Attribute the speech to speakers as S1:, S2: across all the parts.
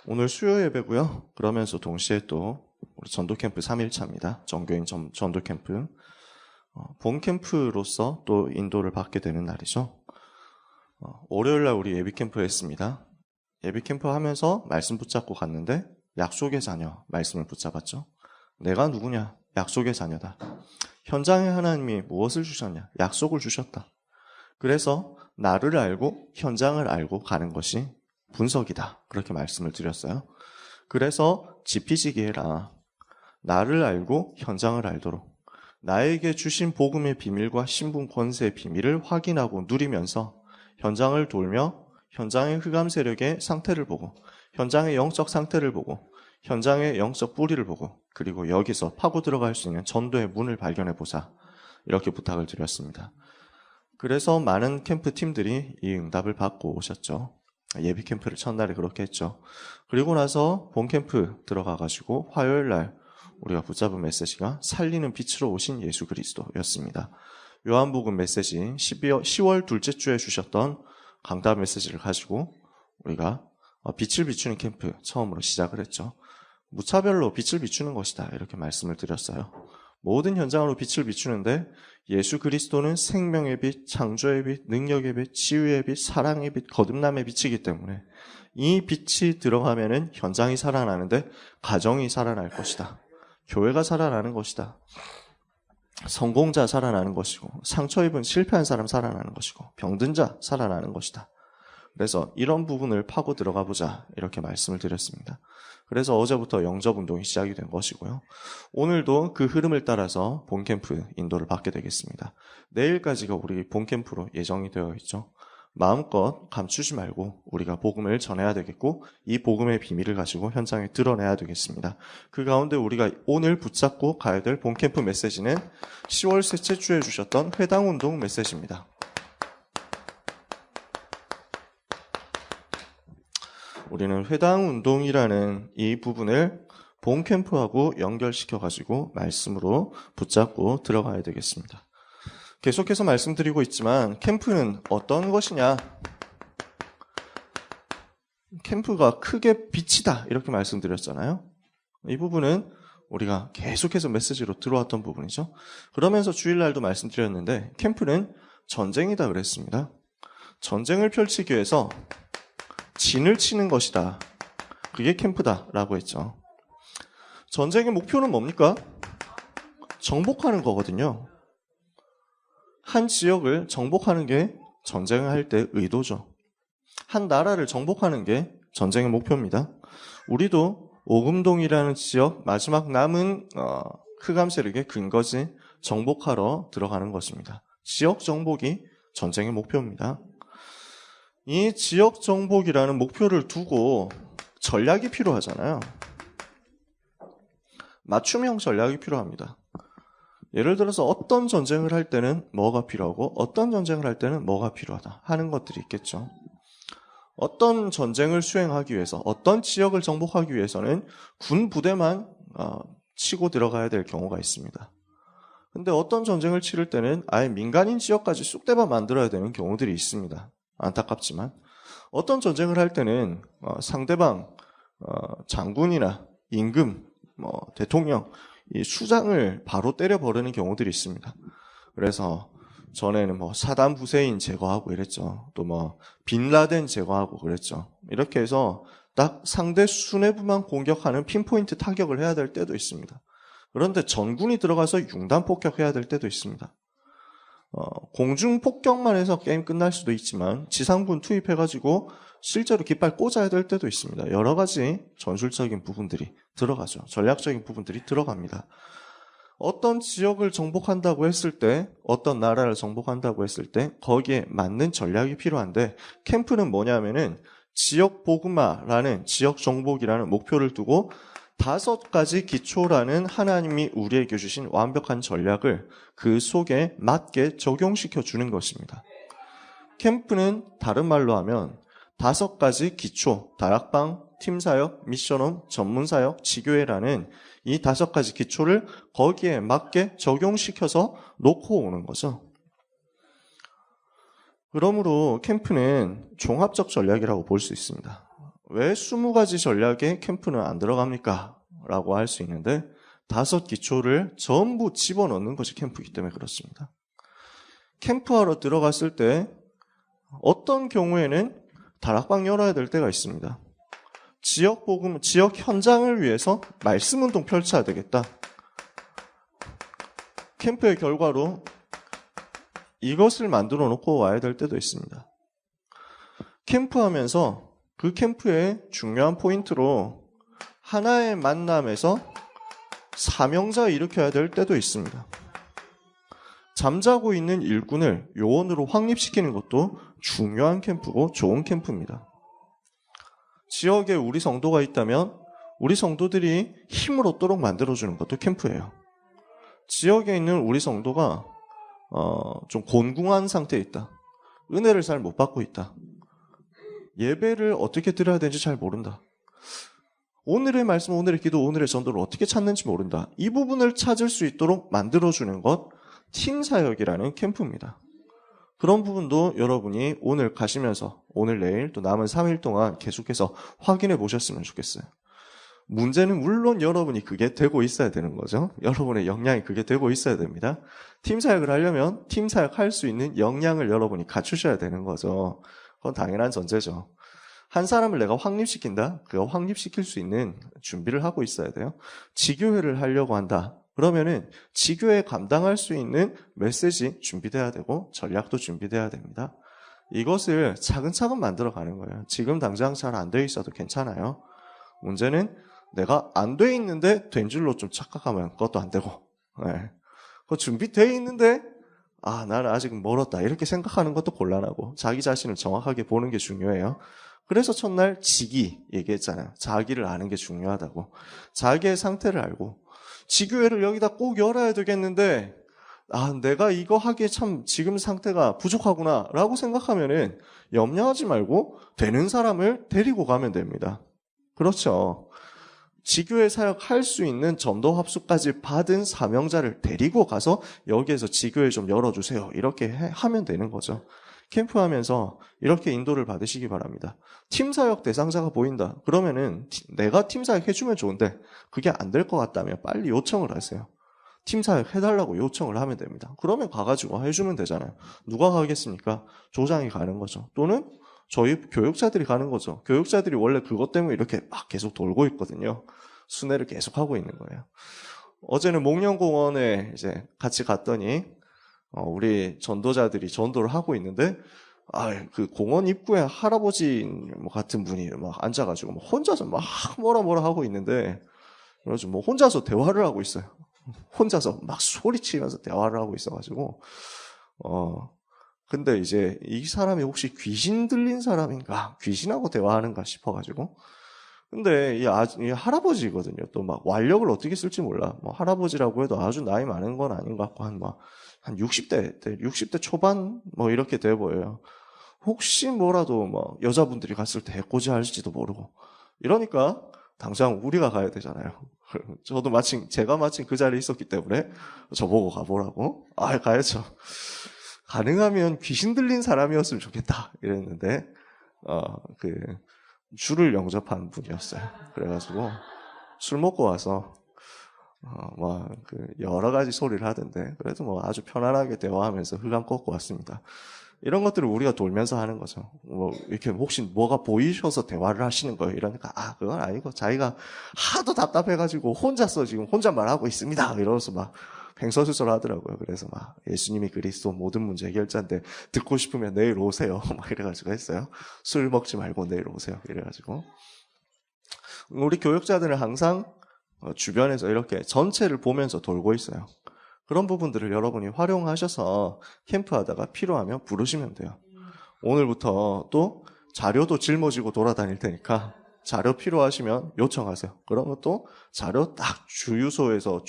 S1: 오늘 수요 예배고요. 그러면서 동시에 또 우리 전도 캠프 3일차입니다. 정교인 전도 캠프. 본 캠프로서 또 인도를 받게 되는 날이죠. 월요일 날 우리 예비 캠프 했습니다. 예비 캠프 하면서 말씀 붙잡고 갔는데 약속의 자녀 말씀을 붙잡았죠. 내가 누구냐? 약속의 자녀다. 현장에 하나님이 무엇을 주셨냐? 약속을 주셨다. 그래서 나를 알고 현장을 알고 가는 것이 분석이다. 그렇게 말씀을 드렸어요. 그래서 지피지기 해라. 나를 알고 현장을 알도록 나에게 주신 복음의 비밀과 신분 권세의 비밀을 확인하고 누리면서 현장을 돌며 현장의 흑암 세력의 상태를 보고 현장의 영적 상태를 보고 현장의 영적 뿌리를 보고 그리고 여기서 파고 들어갈 수 있는 전도의 문을 발견해보자. 이렇게 부탁을 드렸습니다. 그래서 많은 캠프 팀들이 이 응답을 받고 오셨죠. 예비 캠프를 첫날에 그렇게 했죠. 그리고 나서 본 캠프 들어가가지고 화요일 날 우리가 붙잡은 메시지가 살리는 빛으로 오신 예수 그리스도였습니다. 요한복음 메시지 10월 둘째 주에 주셨던 강답 메시지를 가지고 우리가 빛을 비추는 캠프 처음으로 시작을 했죠. 무차별로 빛을 비추는 것이다. 이렇게 말씀을 드렸어요. 모든 현장으로 빛을 비추는데 예수 그리스도는 생명의 빛, 창조의 빛, 능력의 빛, 치유의 빛, 사랑의 빛, 거듭남의 빛이기 때문에 이 빛이 들어가면은 현장이 살아나는데 가정이 살아날 것이다. 교회가 살아나는 것이다. 성공자 살아나는 것이고 상처 입은 실패한 사람 살아나는 것이고 병든 자 살아나는 것이다. 그래서 이런 부분을 파고 들어가 보자 이렇게 말씀을 드렸습니다. 그래서 어제부터 영접 운동이 시작이 된 것이고요. 오늘도 그 흐름을 따라서 본캠프 인도를 받게 되겠습니다. 내일까지가 우리 본캠프로 예정이 되어 있죠. 마음껏 감추지 말고 우리가 복음을 전해야 되겠고 이 복음의 비밀을 가지고 현장에 드러내야 되겠습니다. 그 가운데 우리가 오늘 붙잡고 가야 될 본캠프 메시지는 10월 셋째 주에 주셨던 회당운동 메시지입니다. 우리는 회당운동이라는 이 부분을 본캠프하고 연결시켜가지고 말씀으로 붙잡고 들어가야 되겠습니다. 계속해서 말씀드리고 있지만 캠프는 어떤 것이냐? 캠프가 크게 빛이다 이렇게 말씀드렸잖아요. 이 부분은 우리가 계속해서 메시지로 들어왔던 부분이죠. 그러면서 주일날도 말씀드렸는데 캠프는 전쟁이다 그랬습니다. 전쟁을 펼치기 위해서 진을 치는 것이다. 그게 캠프다라고 했죠. 전쟁의 목표는 뭡니까? 정복하는 거거든요. 한 지역을 정복하는 게 전쟁을 할 때 의도죠. 한 나라를 정복하는 게 전쟁의 목표입니다. 우리도 오금동이라는 지역 마지막 남은 흑암 세력의 근거지 정복하러 들어가는 것입니다. 지역 정복이 전쟁의 목표입니다. 이 지역 정복이라는 목표를 두고 전략이 필요하잖아요. 맞춤형 전략이 필요합니다. 예를 들어서 어떤 전쟁을 할 때는 뭐가 필요하고 어떤 전쟁을 할 때는 뭐가 필요하다 하는 것들이 있겠죠. 어떤 전쟁을 수행하기 위해서 어떤 지역을 정복하기 위해서는 군 부대만 치고 들어가야 될 경우가 있습니다. 근데 어떤 전쟁을 치를 때는 아예 민간인 지역까지 쑥대밭 만들어야 되는 경우들이 있습니다. 안타깝지만 어떤 전쟁을 할 때는 상대방 장군이나 임금, 대통령 이 수장을 바로 때려버리는 경우들이 있습니다. 그래서 전에는 사담 후세인 제거하고 이랬죠. 또 빈라덴 제거하고 그랬죠. 이렇게 해서 딱 상대 수뇌부만 공격하는 핀포인트 타격을 해야 될 때도 있습니다. 그런데 전군이 들어가서 융단 폭격해야 될 때도 있습니다. 공중 폭격만 해서 게임 끝날 수도 있지만 지상군 투입해가지고 실제로 깃발 꽂아야 될 때도 있습니다. 여러 가지 전술적인 부분들이 들어가죠. 전략적인 부분들이 들어갑니다. 어떤 지역을 정복한다고 했을 때, 어떤 나라를 정복한다고 했을 때 거기에 맞는 전략이 필요한데 캠프는 뭐냐면은 지역 복음화라는 지역 정복이라는 목표를 두고 5가지 기초라는 하나님이 우리에게 주신 완벽한 전략을 그 속에 맞게 적용시켜 주는 것입니다. 캠프는 다른 말로 하면 5가지 기초, 다락방, 팀사역, 미션홈, 전문사역, 지교회라는 이 5가지 기초를 거기에 맞게 적용시켜서 놓고 오는 거죠. 그러므로 캠프는 종합적 전략이라고 볼 수 있습니다. 왜 20가지 전략에 캠프는 안 들어갑니까? 라고 할 수 있는데 5기초를 전부 집어넣는 것이 캠프이기 때문에 그렇습니다. 캠프하러 들어갔을 때 어떤 경우에는 다락방 열어야 될 때가 있습니다. 지역 현장을 위해서 말씀운동 펼쳐야 되겠다. 캠프의 결과로 이것을 만들어 놓고 와야 될 때도 있습니다. 캠프하면서 그 캠프의 중요한 포인트로 하나의 만남에서 사명자 일으켜야 될 때도 있습니다. 잠자고 있는 일꾼을 요원으로 확립시키는 것도 중요한 캠프고 좋은 캠프입니다. 지역에 우리 성도가 있다면 우리 성도들이 힘을 얻도록 만들어주는 것도 캠프예요. 지역에 있는 우리 성도가 좀 곤궁한 상태에 있다. 은혜를 잘 못 받고 있다. 예배를 어떻게 드려야 되는지 잘 모른다. 오늘의 말씀, 오늘의 기도, 오늘의 전도를 어떻게 찾는지 모른다. 이 부분을 찾을 수 있도록 만들어주는 것, 팀사역이라는 캠프입니다. 그런 부분도 여러분이 오늘 가시면서 오늘 내일 또 남은 3일 동안 계속해서 확인해 보셨으면 좋겠어요. 문제는 물론 여러분이 그게 되고 있어야 되는 거죠. 여러분의 역량이 그게 되고 있어야 됩니다. 팀사역을 하려면 팀사역 할 수 있는 역량을 여러분이 갖추셔야 되는 거죠. 그건 당연한 전제죠. 한 사람을 내가 확립시킨다? 그거 확립시킬 수 있는 준비를 하고 있어야 돼요. 지교회를 하려고 한다. 그러면은 지교회 감당할 수 있는 메시지 준비돼야 되고 전략도 준비돼야 됩니다. 이것을 차근차근 만들어가는 거예요. 지금 당장 잘 안 돼 있어도 괜찮아요. 문제는 내가 안 돼 있는데 된 줄로 좀 착각하면 그것도 안 되고, 네. 그 준비돼 있는데 나는 아직 멀었다 이렇게 생각하는 것도 곤란하고 자기 자신을 정확하게 보는 게 중요해요. 그래서 첫날 지기 얘기했잖아요. 자기를 아는 게 중요하다고. 자기의 상태를 알고 지교회를 여기다 꼭 열어야 되겠는데 내가 이거 하기에 참 지금 상태가 부족하구나 라고 생각하면은 염려하지 말고 되는 사람을 데리고 가면 됩니다. 그렇죠. 지교회 사역할 수 있는 전도 합수까지 받은 사명자를 데리고 가서 여기에서 지교회 좀 열어주세요. 이렇게 하면 되는 거죠. 캠프하면서 이렇게 인도를 받으시기 바랍니다. 팀사역 대상자가 보인다. 그러면은 내가 팀사역 해주면 좋은데 그게 안 될 것 같다면 빨리 요청을 하세요. 팀사역 해달라고 요청을 하면 됩니다. 그러면 가가지고 해주면 되잖아요. 누가 가겠습니까? 조장이 가는 거죠. 또는 저희 교육자들이 가는 거죠. 교육자들이 원래 그것 때문에 이렇게 막 계속 돌고 있거든요. 순회를 계속 하고 있는 거예요. 어제는 목련공원에 이제 같이 갔더니 우리 전도자들이 전도를 하고 있는데 그 공원 입구에 할아버지 같은 분이 막 앉아가지고 혼자서 막 뭐라 하고 있는데 그래서 혼자서 대화를 하고 있어요. 혼자서 막 소리치면서 대화를 하고 있어가지고 근데 이제 이 사람이 혹시 귀신 들린 사람인가? 귀신하고 대화하는가 싶어가지고. 근데 이 할아버지거든요. 또 막 완력을 어떻게 쓸지 몰라. 할아버지라고 해도 아주 나이 많은 건 아닌 것 같고 한 60대 초반 이렇게 돼 보여요. 혹시 뭐라도 여자분들이 갔을 때 해코지 할지도 모르고. 이러니까 당장 우리가 가야 되잖아요. 제가 마침 그 자리에 있었기 때문에 저보고 가보라고. 가야죠. 가능하면 귀신 들린 사람이었으면 좋겠다 이랬는데 줄을 영접한 분이었어요. 그래가지고 술 먹고 와서 여러 가지 소리를 하던데 그래도 아주 편안하게 대화하면서 흑암 꺾고 왔습니다. 이런 것들을 우리가 돌면서 하는 거죠. 이렇게 혹시 뭐가 보이셔서 대화를 하시는 거예요. 이러니까 그건 아니고 자기가 하도 답답해가지고 혼자서 지금 혼잣말 하고 있습니다. 이러면서 막 횡설수설 하더라고요. 그래서 예수님이 그리스도 모든 문제 해결자인데 듣고 싶으면 내일 오세요. 이래가지고 했어요. 술 먹지 말고 내일 오세요. 이래가지고 우리 교육자들은 항상 주변에서 이렇게 전체를 보면서 돌고 있어요. 그런 부분들을 여러분이 활용하셔서 캠프하다가 필요하면 부르시면 돼요. 오늘부터 또 자료도 짊어지고 돌아다닐 테니까 자료 필요하시면 요청하세요. 그러면 또 자료 딱 주유소에서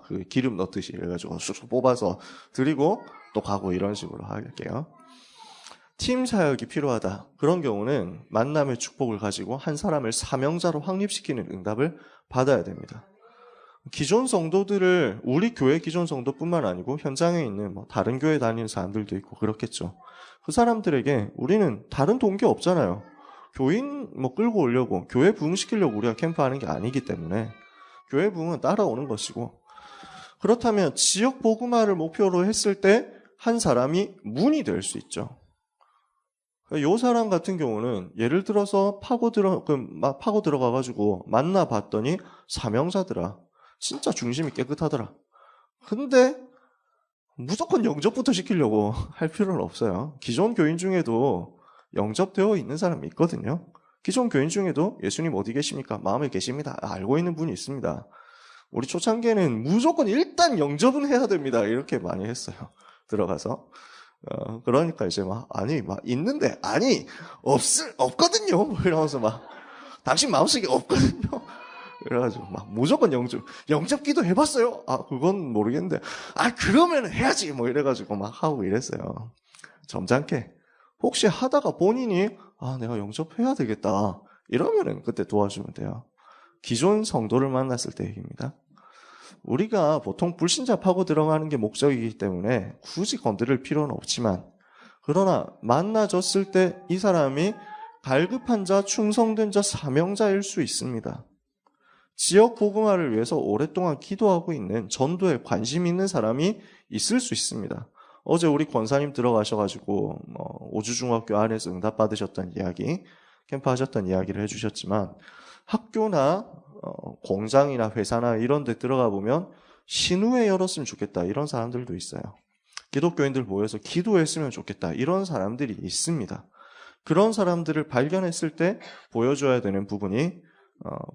S1: 그 기름 넣듯이 해가지고 쑥쑥 뽑아서 드리고 또 가고 이런 식으로 할게요. 팀 사역이 필요하다. 그런 경우는 만남의 축복을 가지고 한 사람을 사명자로 확립시키는 응답을 받아야 됩니다. 기존 성도들을 우리 교회 기존 성도뿐만 아니고 현장에 있는 다른 교회 다니는 사람들도 있고 그렇겠죠. 그 사람들에게 우리는 다른 동기 없잖아요. 교인 뭐 끌고 오려고, 교회 부흥시키려고 우리가 캠프하는 게 아니기 때문에 교회 부흥은 따라오는 것이고, 그렇다면 지역 복음화를 목표로 했을 때 한 사람이 문이 될 수 있죠. 이 사람 같은 경우는 예를 들어서 파고 들어가가지고 만나봤더니 사명자더라. 진짜 중심이 깨끗하더라. 근데 무조건 영접부터 시키려고 할 필요는 없어요. 기존 교인 중에도 영접되어 있는 사람이 있거든요. 기존 교인 중에도 예수님 어디 계십니까? 마음에 계십니다. 알고 있는 분이 있습니다. 우리 초창기에는 무조건 일단 영접은 해야 됩니다. 이렇게 많이 했어요. 들어가서. 그러니까 이제 있는데, 없거든요. 이러면서 당신 마음속에 없거든요. 그래가지고 무조건 영접 기도 해봤어요? 그건 모르겠는데, 그러면 해야지! 이래가지고 하고 이랬어요. 점잖게. 혹시 하다가 본인이, 내가 영접해야 되겠다. 이러면은 그때 도와주면 돼요. 기존 성도를 만났을 때 얘기입니다. 우리가 보통 불신자 파고 들어가는 게 목적이기 때문에 굳이 건드릴 필요는 없지만, 그러나 만나졌을 때 이 사람이 갈급한 자, 충성된 자, 사명자일 수 있습니다. 지역 복음화를 위해서 오랫동안 기도하고 있는, 전도에 관심 있는 사람이 있을 수 있습니다. 어제 우리 권사님 들어가셔가지고 오주중학교 안에서 응답받으셨던 이야기, 캠프 하셨던 이야기를 해주셨지만, 학교나 공장이나 회사나 이런 데 들어가 보면 신우회 열었으면 좋겠다 이런 사람들도 있어요. 기독교인들 모여서 기도했으면 좋겠다 이런 사람들이 있습니다. 그런 사람들을 발견했을 때 보여줘야 되는 부분이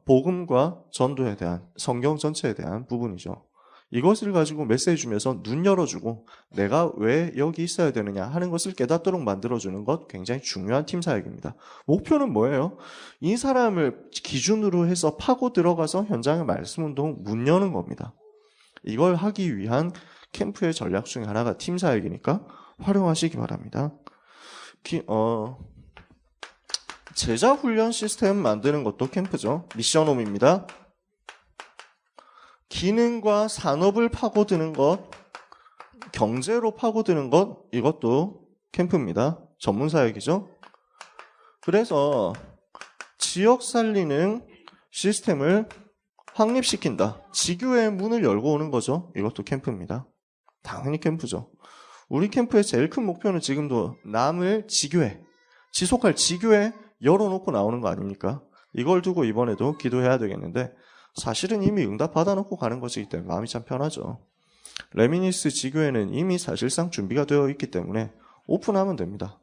S1: 복음과 전도에 대한, 성경 전체에 대한 부분이죠. 이것을 가지고 메시지 주면서 눈 열어주고 내가 왜 여기 있어야 되느냐 하는 것을 깨닫도록 만들어주는 것, 굉장히 중요한 팀 사역입니다. 목표는 뭐예요? 이 사람을 기준으로 해서 파고 들어가서 현장의 말씀운동 문 여는 겁니다. 이걸 하기 위한 캠프의 전략 중에 하나가 팀 사역이니까 활용하시기 바랍니다. 제자 훈련 시스템 만드는 것도 캠프죠. 미션홈입니다. 기능과 산업을 파고드는 것, 경제로 파고드는 것, 이것도 캠프입니다. 전문 사역이죠. 그래서 지역 살리는 시스템을 확립시킨다. 지교의 문을 열고 오는 거죠. 이것도 캠프입니다. 당연히 캠프죠. 우리 캠프의 제일 큰 목표는 지금도 남을 지교회, 지속할 지교회 열어놓고 나오는 거 아닙니까? 이걸 두고 이번에도 기도해야 되겠는데, 사실은 이미 응답 받아놓고 가는 것이기 때문에 마음이 참 편하죠. 레미니스 지교회는 이미 사실상 준비가 되어 있기 때문에 오픈하면 됩니다.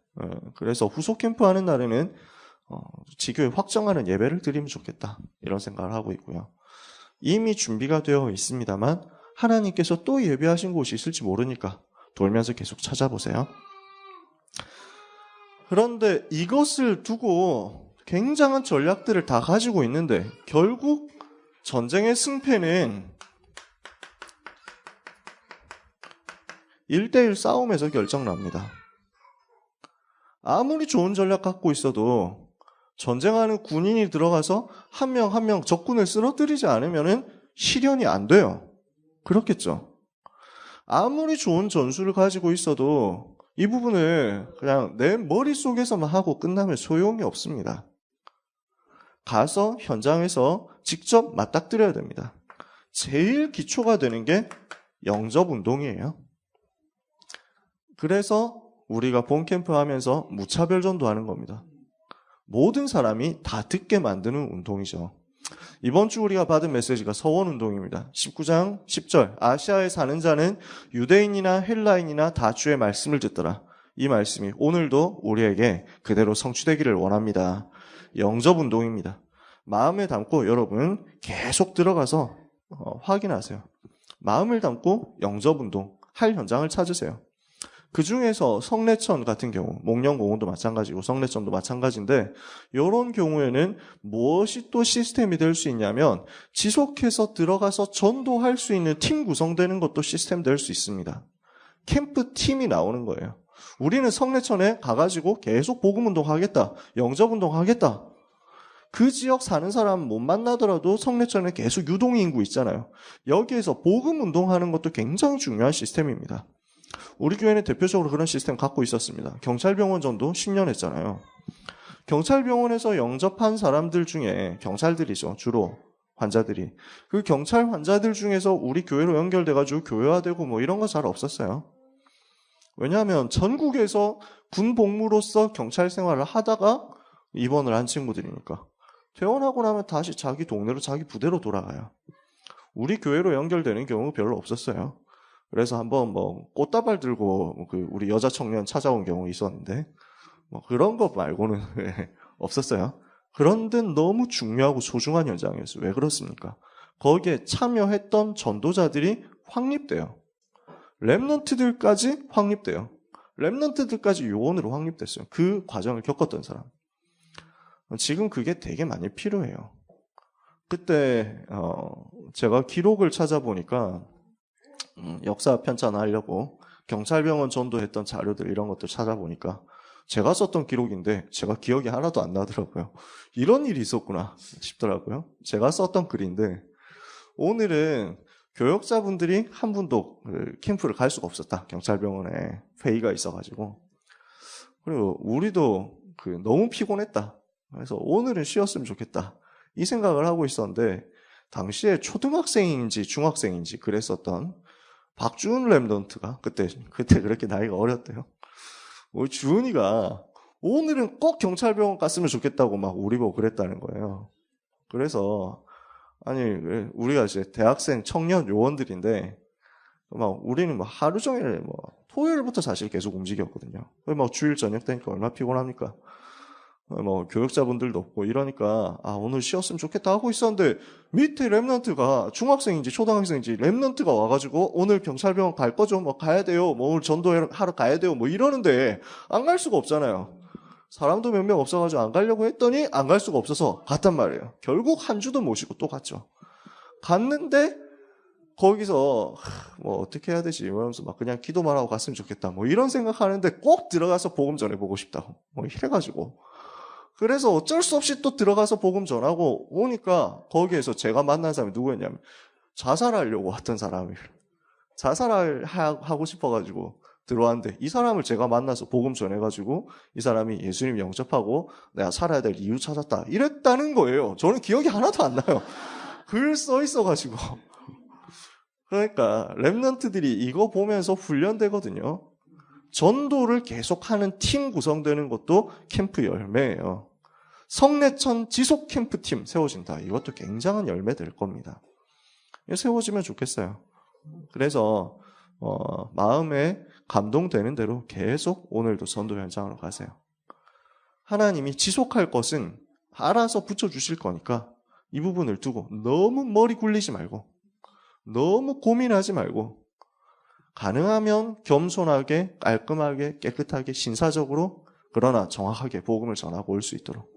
S1: 그래서 후속 캠프 하는 날에는 지교회 확정하는 예배를 드리면 좋겠다 이런 생각을 하고 있고요. 이미 준비가 되어 있습니다만 하나님께서 또 예배하신 곳이 있을지 모르니까 돌면서 계속 찾아보세요. 그런데 이것을 두고 굉장한 전략들을 다 가지고 있는데 결국 전쟁의 승패는 1대1 싸움에서 결정납니다. 아무리 좋은 전략 갖고 있어도 전쟁하는 군인이 들어가서 한 명 한 명 적군을 쓰러뜨리지 않으면 실현이 안 돼요. 그렇겠죠. 아무리 좋은 전술을 가지고 있어도 이 부분을 그냥 내 머릿속에서만 하고 끝나면 소용이 없습니다. 가서 현장에서 직접 맞닥뜨려야 됩니다. 제일 기초가 되는 게 영접운동이에요. 그래서 우리가 본캠프 하면서 무차별 전도하는 겁니다. 모든 사람이 다 듣게 만드는 운동이죠. 이번 주 우리가 받은 메시지가 서원운동입니다. 19장 10절 아시아에 사는 자는 유대인이나 헬라인이나 다 주의 말씀을 듣더라. 이 말씀이 오늘도 우리에게 그대로 성취되기를 원합니다. 영접운동입니다. 마음에 담고 여러분 계속 들어가서 확인하세요. 마음을 담고 영접운동 할 현장을 찾으세요. 그 중에서 성례천 같은 경우, 목련공원도 마찬가지고 성례천도 마찬가지인데 이런 경우에는 무엇이 또 시스템이 될 수 있냐면 지속해서 들어가서 전도할 수 있는 팀 구성되는 것도 시스템 될 수 있습니다. 캠프 팀이 나오는 거예요. 우리는 성례천에 가가지고 계속 복음운동 하겠다, 영접운동 하겠다. 그 지역 사는 사람 못 만나더라도 성례천에 계속 유동인구 있잖아요. 여기에서 복음운동하는 것도 굉장히 중요한 시스템입니다. 우리 교회는 대표적으로 그런 시스템 갖고 있었습니다. 경찰병원 전도 10년 했잖아요. 경찰병원에서 영접한 사람들 중에 경찰들이죠. 주로 환자들이. 그 경찰 환자들 중에서 우리 교회로 연결돼가지고 교회화되고 뭐 이런 거 잘 없었어요. 왜냐하면 전국에서 군 복무로서 경찰 생활을 하다가 입원을 한 친구들이니까. 퇴원하고 나면 다시 자기 동네로 자기 부대로 돌아가요. 우리 교회로 연결되는 경우 별로 없었어요. 그래서 한번 뭐 꽃다발 들고 그 우리 여자 청년 찾아온 경우 있었는데 뭐 그런 것 말고는 없었어요. 그런데 너무 중요하고 소중한 현장이었어요. 왜 그렇습니까? 거기에 참여했던 전도자들이 확립돼요. 렘넌트들까지 확립돼요. 렘넌트들까지 요원으로 확립됐어요. 그 과정을 겪었던 사람. 지금 그게 되게 많이 필요해요. 그때 제가 기록을 찾아보니까 역사 편찬하려고 경찰병원 전도했던 자료들 이런 것들 찾아보니까 제가 썼던 기록인데 제가 기억이 하나도 안 나더라고요. 이런 일이 있었구나 싶더라고요. 제가 썼던 글인데 오늘은 교역자분들이 한 분도 캠프를 갈 수가 없었다. 경찰병원에 회의가 있어가지고. 그리고 우리도 너무 피곤했다. 그래서 오늘은 쉬었으면 좋겠다. 이 생각을 하고 있었는데 당시에 초등학생인지 중학생인지 그랬었던 박주은 랩런트가 그때 그렇게 나이가 어렸대요. 우리 주은이가 오늘은 꼭 경찰병원 갔으면 좋겠다고 막 우리 보고 그랬다는 거예요. 그래서 아니 우리가 이제 대학생 청년 요원들인데 막 우리는 막 하루 종일 뭐 토요일부터 사실 계속 움직였거든요. 막 주일 저녁 되니까 얼마나 피곤합니까? 뭐 교육자분들도 없고 이러니까 오늘 쉬었으면 좋겠다 하고 있었는데 밑에 랩런트가 중학생인지 초등학생인지 랩런트가 와가지고 오늘 경찰병원 갈 거죠? 뭐 가야 돼요. 뭐 오늘 전도하러 가야 돼요. 뭐 이러는데 안 갈 수가 없잖아요. 사람도 몇 명 없어가지고 안 가려고 했더니 안 갈 수가 없어서 갔단 말이에요. 결국 한 주도 모시고 또 갔죠. 갔는데 거기서 뭐 어떻게 해야 되지? 이러면서 막 그냥 기도만 하고 갔으면 좋겠다. 뭐 이런 생각하는데 꼭 들어가서 복음 전해보고 싶다고. 뭐 이래가지고. 그래서 어쩔 수 없이 또 들어가서 복음 전하고 오니까 거기에서 제가 만난 사람이 누구였냐면 자살하려고 왔던 사람이에요. 자살하고 싶어가지고 들어왔는데 이 사람을 제가 만나서 복음 전해가지고 이 사람이 예수님 영접하고 내가 살아야 될 이유 찾았다. 이랬다는 거예요. 저는 기억이 하나도 안 나요. 글 써 있어가지고. 그러니까 랩런트들이 이거 보면서 훈련되거든요. 전도를 계속하는 팀 구성되는 것도 캠프 열매예요. 성내천 지속 캠프팀 세워진다. 이것도 굉장한 열매 될 겁니다. 세워지면 좋겠어요. 그래서 마음에 감동되는 대로 계속 오늘도 전도 현장으로 가세요. 하나님이 지속할 것은 알아서 붙여주실 거니까 이 부분을 두고 너무 머리 굴리지 말고 너무 고민하지 말고 가능하면 겸손하게 깔끔하게 깨끗하게 신사적으로 그러나 정확하게 복음을 전하고 올 수 있도록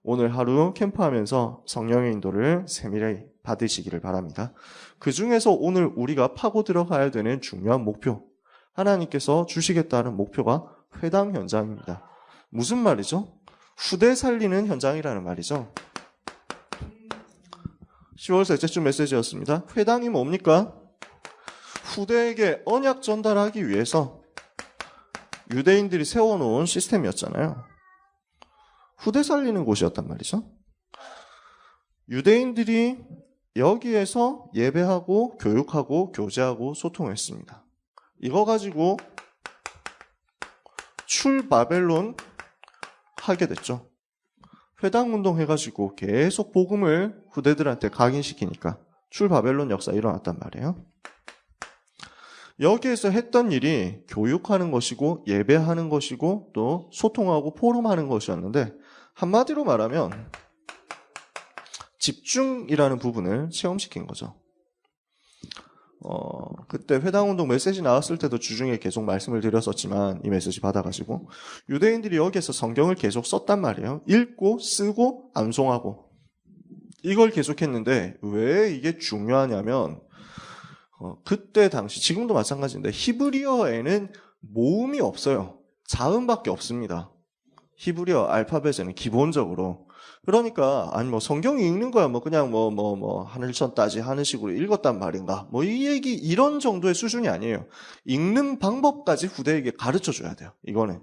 S1: 오늘 하루 캠프하면서 성령의 인도를 세밀히 받으시기를 바랍니다. 그 중에서 오늘 우리가 파고 들어가야 되는 중요한 목표 하나님께서 주시겠다는 목표가 회당 현장입니다. 무슨 말이죠? 후대 살리는 현장이라는 말이죠. 10월 셋째 주 메시지였습니다. 회당이 뭡니까? 후대에게 언약 전달하기 위해서 유대인들이 세워놓은 시스템이었잖아요. 후대 살리는 곳이었단 말이죠. 유대인들이 여기에서 예배하고 교육하고 교제하고 소통했습니다. 이거 가지고 출바벨론 하게 됐죠. 회당운동 해가지고 계속 복음을 후대들한테 각인시키니까 출바벨론 역사 일어났단 말이에요. 여기에서 했던 일이 교육하는 것이고 예배하는 것이고 또 소통하고 포럼하는 것이었는데 한마디로 말하면 집중이라는 부분을 체험시킨 거죠. 그때 회당운동 메시지 나왔을 때도 주중에 계속 말씀을 드렸었지만 이 메시지 받아가지고 유대인들이 여기에서 성경을 계속 썼단 말이에요. 읽고 쓰고 암송하고 이걸 계속했는데 왜 이게 중요하냐면 그때 당시 지금도 마찬가지인데 히브리어에는 모음이 없어요. 자음밖에 없습니다. 히브리어 알파벳에는 기본적으로. 그러니까 아니 뭐 성경이 읽는 거야 뭐 그냥 뭐 하늘천 따지 하는 식으로 읽었단 말인가 뭐 이 얘기 이런 정도의 수준이 아니에요. 읽는 방법까지 후대에게 가르쳐 줘야 돼요. 이거는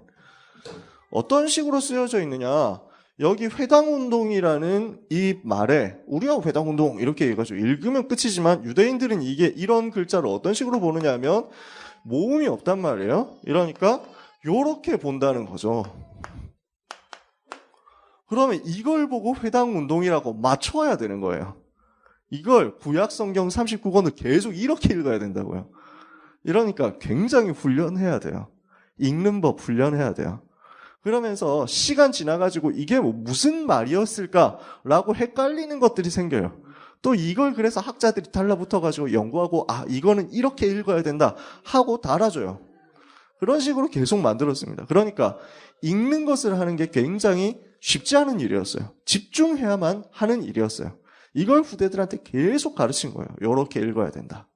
S1: 어떤 식으로 쓰여져 있느냐 여기 회당운동이라는 이 말에 우리가 회당운동 이렇게 해가지고 읽으면 끝이지만 유대인들은 이게 이런 글자를 어떤 식으로 보느냐 하면 모음이 없단 말이에요. 이러니까 요렇게 본다는 거죠. 그러면 이걸 보고 회당운동이라고 맞춰야 되는 거예요. 이걸 구약성경 39권을 계속 이렇게 읽어야 된다고요. 이러니까 굉장히 훈련해야 돼요. 읽는 법 훈련해야 돼요. 그러면서 시간 지나가지고 이게 무슨 말이었을까라고 헷갈리는 것들이 생겨요. 또 이걸 그래서 학자들이 달라붙어가지고 연구하고 이거는 이렇게 읽어야 된다 하고 달아줘요. 그런 식으로 계속 만들었습니다. 그러니까 읽는 것을 하는 게 굉장히 쉽지 않은 일이었어요. 집중해야만 하는 일이었어요. 이걸 후대들한테 계속 가르친 거예요. 이렇게 읽어야 된다.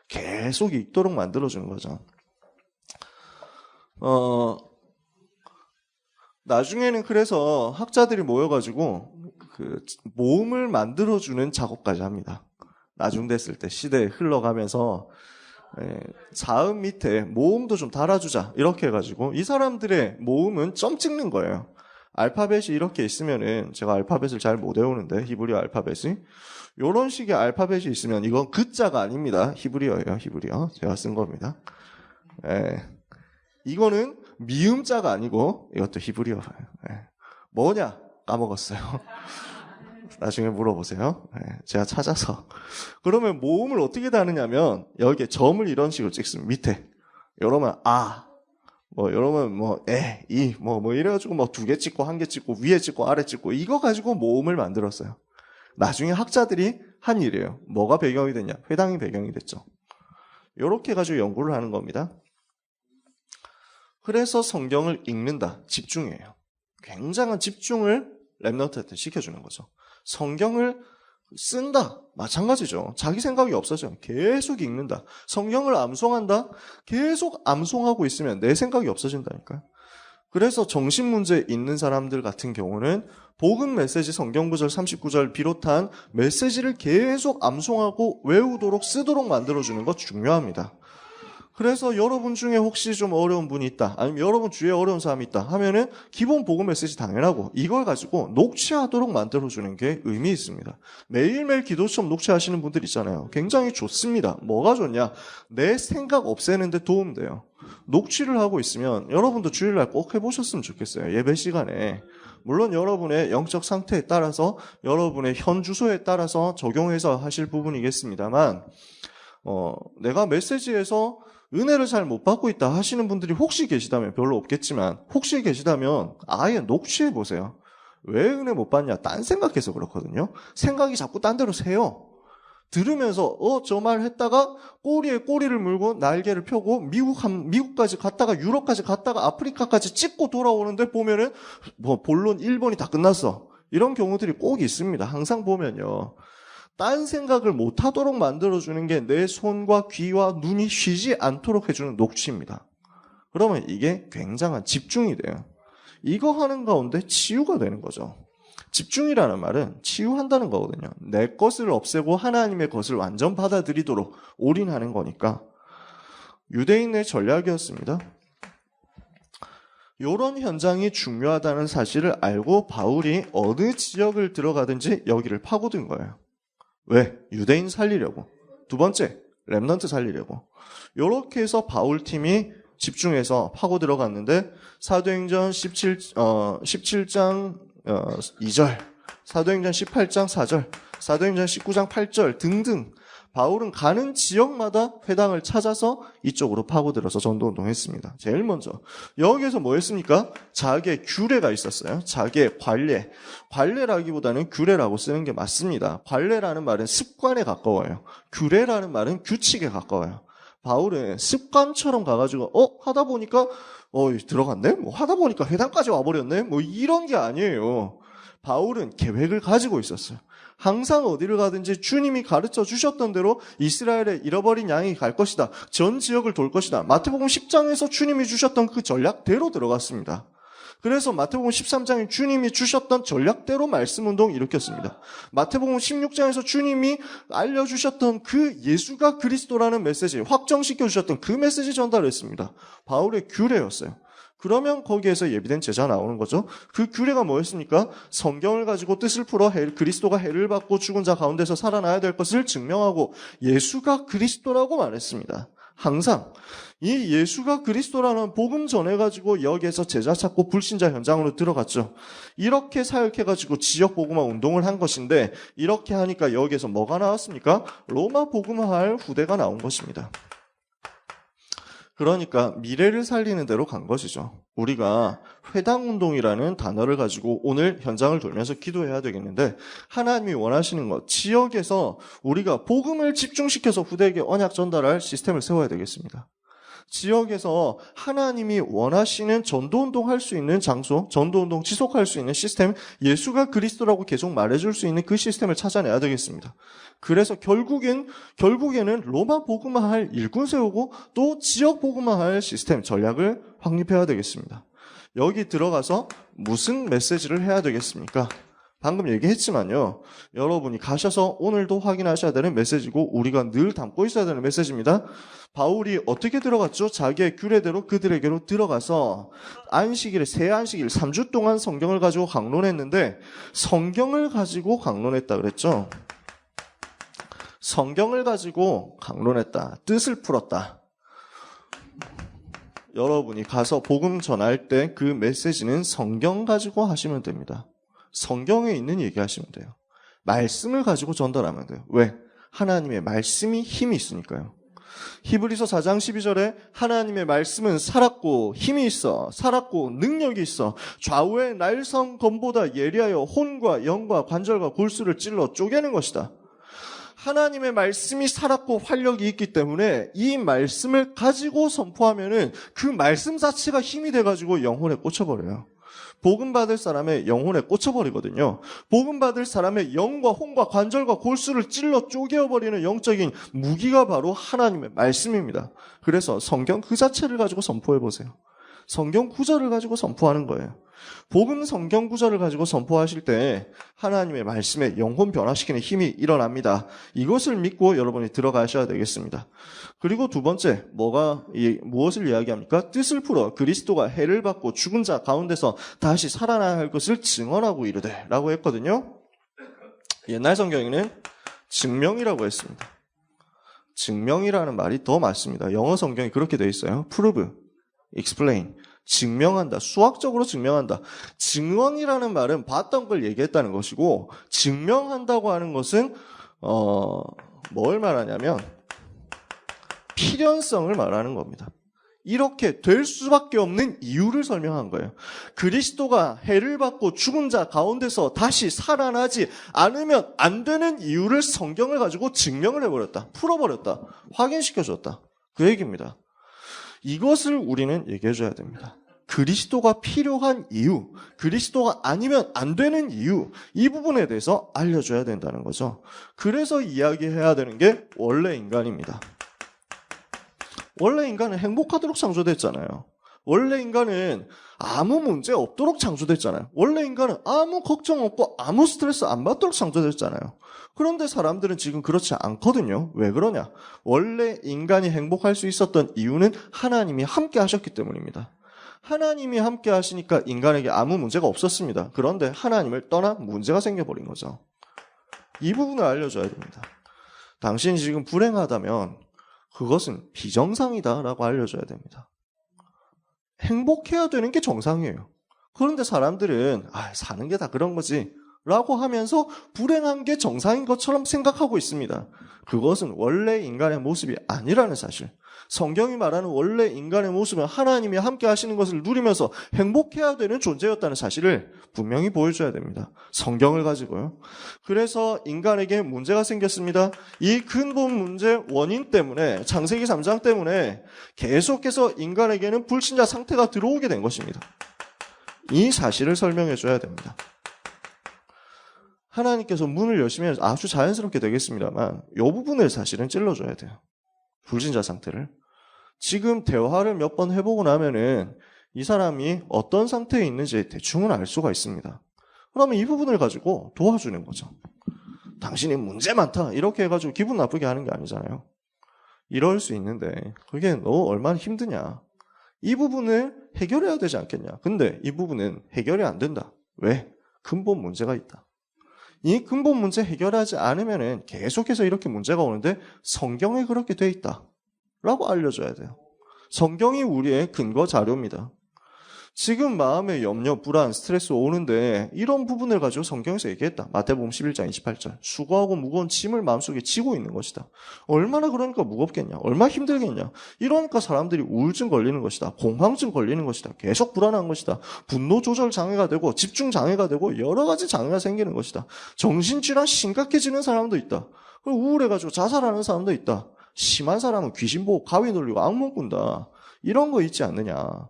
S1: 계속 읽도록 만들어주는 거죠. 나중에는 그래서 학자들이 모여가지고 그 모음을 만들어주는 작업까지 합니다. 나중 됐을 때 시대에 흘러가면서 자음 밑에 모음도 좀 달아주자 이렇게 해가지고 이 사람들의 모음은 점 찍는 거예요. 알파벳이 이렇게 있으면은 제가 알파벳을 잘 못 외우는데 히브리어 알파벳이 이런 식의 알파벳이 있으면 이건 그자가 아닙니다. 히브리어예요. 히브리어 제가 쓴 겁니다. 이거는 미음자가 아니고 이것도 히브리어예요. 뭐냐 까먹었어요. 나중에 물어보세요. 제가 찾아서. 그러면 모음을 어떻게 다느냐면 여기에 점을 이런 식으로 찍습니다. 밑에 이러면 이러면 이래가지고 2개 찍고 1개 찍고 위에 찍고 아래 찍고 이거 가지고 모음을 만들었어요. 나중에 학자들이 한 일이에요. 뭐가 배경이 됐냐? 회당이 배경이 됐죠. 이렇게 가지고 연구를 하는 겁니다. 그래서 성경을 읽는다. 집중이에요. 굉장한 집중을 렘넌트한테 시켜주는 거죠. 성경을 쓴다. 마찬가지죠. 자기 생각이 없어져요. 계속 읽는다. 성경을 암송한다. 계속 암송하고 있으면 내 생각이 없어진다니까요. 그래서 정신문제 있는 사람들 같은 경우는 복음 메시지 성경구절 39절 비롯한 메시지를 계속 암송하고 외우도록 쓰도록 만들어주는 것 중요합니다. 그래서 여러분 중에 혹시 좀 어려운 분이 있다, 아니면 여러분 주위에 어려운 사람이 있다 하면은 기본 복음 메시지 당연하고 이걸 가지고 녹취하도록 만들어주는 게 의미 있습니다. 매일매일 기도처럼 녹취하시는 분들 있잖아요. 굉장히 좋습니다. 뭐가 좋냐? 내 생각 없애는데 도움돼요. 녹취를 하고 있으면 여러분도 주일날 꼭 해보셨으면 좋겠어요. 예배 시간에. 물론 여러분의 영적 상태에 따라서 여러분의 현 주소에 따라서 적용해서 하실 부분이겠습니다만 내가 메시지에서 은혜를 잘 못 받고 있다 하시는 분들이 혹시 계시다면, 별로 없겠지만 혹시 계시다면 아예 녹취해 보세요. 왜 은혜 못 받냐? 딴 생각해서 그렇거든요. 생각이 자꾸 딴 데로 새요. 들으면서 저 말 했다가 꼬리에 꼬리를 물고 날개를 펴고 미국까지 갔다가 유럽까지 갔다가 아프리카까지 찍고 돌아오는데 보면은 본론 1번이 다 끝났어. 이런 경우들이 꼭 있습니다. 항상 보면요. 딴 생각을 못하도록 만들어주는 게 내 손과 귀와 눈이 쉬지 않도록 해주는 녹취입니다. 그러면 이게 굉장한 집중이 돼요. 이거 하는 가운데 치유가 되는 거죠. 집중이라는 말은 치유한다는 거거든요. 내 것을 없애고 하나님의 것을 완전 받아들이도록 올인하는 거니까. 유대인의 전략이었습니다. 이런 현장이 중요하다는 사실을 알고 바울이 어느 지역을 들어가든지 여기를 파고든 거예요. 왜? 유대인 살리려고. 두 번째, 렘넌트 살리려고. 이렇게 해서 바울팀이 집중해서 파고 들어갔는데 사도행전 17장 2절, 사도행전 18장 4절, 사도행전 19장 8절 등등 바울은 가는 지역마다 회당을 찾아서 이쪽으로 파고들어서 전도운동했습니다. 제일 먼저 여기에서 뭐 했습니까? 자기의 규례가 있었어요. 자기의 관례. 관례라기보다는 규례라고 쓰는 게 맞습니다. 관례라는 말은 습관에 가까워요. 규례라는 말은 규칙에 가까워요. 바울은 습관처럼 가가지고 하다 보니까 들어갔네? 하다 보니까 회당까지 와버렸네? 이런 게 아니에요. 바울은 계획을 가지고 있었어요. 항상 어디를 가든지 주님이 가르쳐 주셨던 대로 이스라엘의 잃어버린 양이 갈 것이다. 전 지역을 돌 것이다. 마태복음 10장에서 주님이 주셨던 그 전략대로 들어갔습니다. 그래서 마태복음 13장에 주님이 주셨던 전략대로 말씀운동 일으켰습니다. 마태복음 16장에서 주님이 알려주셨던 그 예수가 그리스도라는 메시지, 확정시켜 주셨던 그 메시지 전달했습니다. 바울의 규례였어요. 그러면 거기에서 예비된 제자 나오는 거죠. 그 규례가 뭐였습니까? 성경을 가지고 뜻을 풀어 그리스도가 해를 받고 죽은 자 가운데서 살아나야 될 것을 증명하고 예수가 그리스도라고 말했습니다. 항상 이 예수가 그리스도라는 복음 전해가지고 여기에서 제자 찾고 불신자 현장으로 들어갔죠. 이렇게 사역해가지고 지역 복음화 운동을 한 것인데 이렇게 하니까 여기에서 뭐가 나왔습니까? 로마 복음화할 후대가 나온 것입니다. 그러니까 미래를 살리는 대로 간 것이죠. 우리가 회당운동이라는 단어를 가지고 오늘 현장을 돌면서 기도해야 되겠는데 하나님이 원하시는 것, 지역에서 우리가 복음을 집중시켜서 후대에게 언약 전달할 시스템을 세워야 되겠습니다. 지역에서 하나님이 원하시는 전도운동 할 수 있는 장소, 전도운동 지속할 수 있는 시스템, 예수가 그리스도라고 계속 말해줄 수 있는 그 시스템을 찾아내야 되겠습니다. 그래서 결국에는 로마 복음화할 일꾼 세우고 또 지역 복음화할 시스템, 전략을 확립해야 되겠습니다. 여기 들어가서 무슨 메시지를 해야 되겠습니까? 방금 얘기했지만요. 여러분이 가셔서 오늘도 확인하셔야 되는 메시지고 우리가 늘 담고 있어야 되는 메시지입니다. 바울이 어떻게 들어갔죠? 자기의 규례대로 그들에게로 들어가서 새 안식일 3주 동안 성경을 가지고 강론했는데 성경을 가지고 강론했다 그랬죠. 성경을 가지고 강론했다. 뜻을 풀었다. 여러분이 가서 복음 전할 때 그 메시지는 성경 가지고 하시면 됩니다. 성경에 있는 얘기하시면 돼요. 말씀을 가지고 전달하면 돼요. 왜? 하나님의 말씀이 힘이 있으니까요. 히브리서 4장 12절에 하나님의 말씀은 살았고 힘이 있어, 살았고 능력이 있어, 좌우의 날성 검보다 예리하여 혼과 영과 관절과 골수를 찔러 쪼개는 것이다. 하나님의 말씀이 살았고 활력이 있기 때문에 이 말씀을 가지고 선포하면은 그 말씀 자체가 힘이 돼가지고 영혼에 꽂혀버려요. 복음 받을 사람의 영혼에 꽂혀버리거든요. 복음 받을 사람의 영과 혼과 관절과 골수를 찔러 쪼개어버리는 영적인 무기가 바로 하나님의 말씀입니다. 그래서 성경 그 자체를 가지고 선포해보세요. 성경 구절을 가지고 선포하는 거예요. 복음 성경 구절을 가지고 선포하실 때 하나님의 말씀에 영혼 변화시키는 힘이 일어납니다. 이것을 믿고 여러분이 들어가셔야 되겠습니다. 그리고 두 번째, 무엇을 이야기합니까? 뜻을 풀어 그리스도가 해를 받고 죽은 자 가운데서 다시 살아나야 할 것을 증언하고 이르되 라고 했거든요. 옛날 성경에는 증명이라고 했습니다. 증명이라는 말이 더 맞습니다. 영어 성경이 그렇게 되어 있어요. prove, explain. 증명한다. 수학적으로 증명한다. 증언이라는 말은 봤던 걸 얘기했다는 것이고 증명한다고 하는 것은 뭘 말하냐면 필연성을 말하는 겁니다. 이렇게 될 수밖에 없는 이유를 설명한 거예요. 그리스도가 해를 받고 죽은 자 가운데서 다시 살아나지 않으면 안 되는 이유를 성경을 가지고 증명을 해버렸다. 풀어버렸다. 확인시켜줬다. 그 얘기입니다. 이것을 우리는 얘기해줘야 됩니다. 그리스도가 필요한 이유, 그리스도가 아니면 안 되는 이유, 이 부분에 대해서 알려줘야 된다는 거죠. 그래서 이야기해야 되는 게 원래 인간입니다. 원래 인간은 행복하도록 창조됐잖아요. 원래 인간은 아무 문제 없도록 창조됐잖아요. 원래 인간은 아무 걱정 없고 아무 스트레스 안 받도록 창조됐잖아요. 그런데 사람들은 지금 그렇지 않거든요. 왜 그러냐? 원래 인간이 행복할 수 있었던 이유는 하나님이 함께 하셨기 때문입니다. 하나님이 함께 하시니까 인간에게 아무 문제가 없었습니다. 그런데 하나님을 떠나 문제가 생겨버린 거죠. 이 부분을 알려줘야 됩니다. 당신이 지금 불행하다면 그것은 비정상이다라고 알려줘야 됩니다. 행복해야 되는 게 정상이에요. 그런데 사람들은 사는 게 다 그런 거지 라고 하면서 불행한 게 정상인 것처럼 생각하고 있습니다. 그것은 원래 인간의 모습이 아니라는 사실. 성경이 말하는 원래 인간의 모습은 하나님이 함께 하시는 것을 누리면서 행복해야 되는 존재였다는 사실을 분명히 보여줘야 됩니다. 성경을 가지고요. 그래서 인간에게 문제가 생겼습니다. 이 근본 문제 원인 때문에, 창세기 3장 때문에 계속해서 인간에게는 불신자 상태가 들어오게 된 것입니다. 이 사실을 설명해줘야 됩니다. 하나님께서 문을 여시면 아주 자연스럽게 되겠습니다만 이 부분을 사실은 찔러줘야 돼요. 불신자 상태를. 지금 대화를 몇 번 해보고 나면은 이 사람이 어떤 상태에 있는지 대충은 알 수가 있습니다. 그러면 이 부분을 가지고 도와주는 거죠. 당신이 문제 많다 이렇게 해가지고 기분 나쁘게 하는 게 아니잖아요. 이럴 수 있는데 그게 너 얼마나 힘드냐. 이 부분을 해결해야 되지 않겠냐. 근데 이 부분은 해결이 안 된다. 왜? 근본 문제가 있다. 이 근본 문제 해결하지 않으면 계속해서 이렇게 문제가 오는데 성경에 그렇게 돼 있다 라고 알려줘야 돼요. 성경이 우리의 근거 자료입니다. 지금 마음에 염려, 불안, 스트레스 오는데 이런 부분을 가지고 성경에서 얘기했다. 마태복음 11장 28절. 수고하고 무거운 짐을 마음속에 지고 있는 것이다. 얼마나 그러니까 무겁겠냐. 얼마나 힘들겠냐. 이러니까 사람들이 우울증 걸리는 것이다. 공황증 걸리는 것이다. 계속 불안한 것이다. 분노 조절 장애가 되고 집중 장애가 되고 여러 가지 장애가 생기는 것이다. 정신질환 심각해지는 사람도 있다. 우울해가지고 자살하는 사람도 있다. 심한 사람은 귀신 보고 가위 눌리고 악몽 꾼다. 이런 거 있지 않느냐.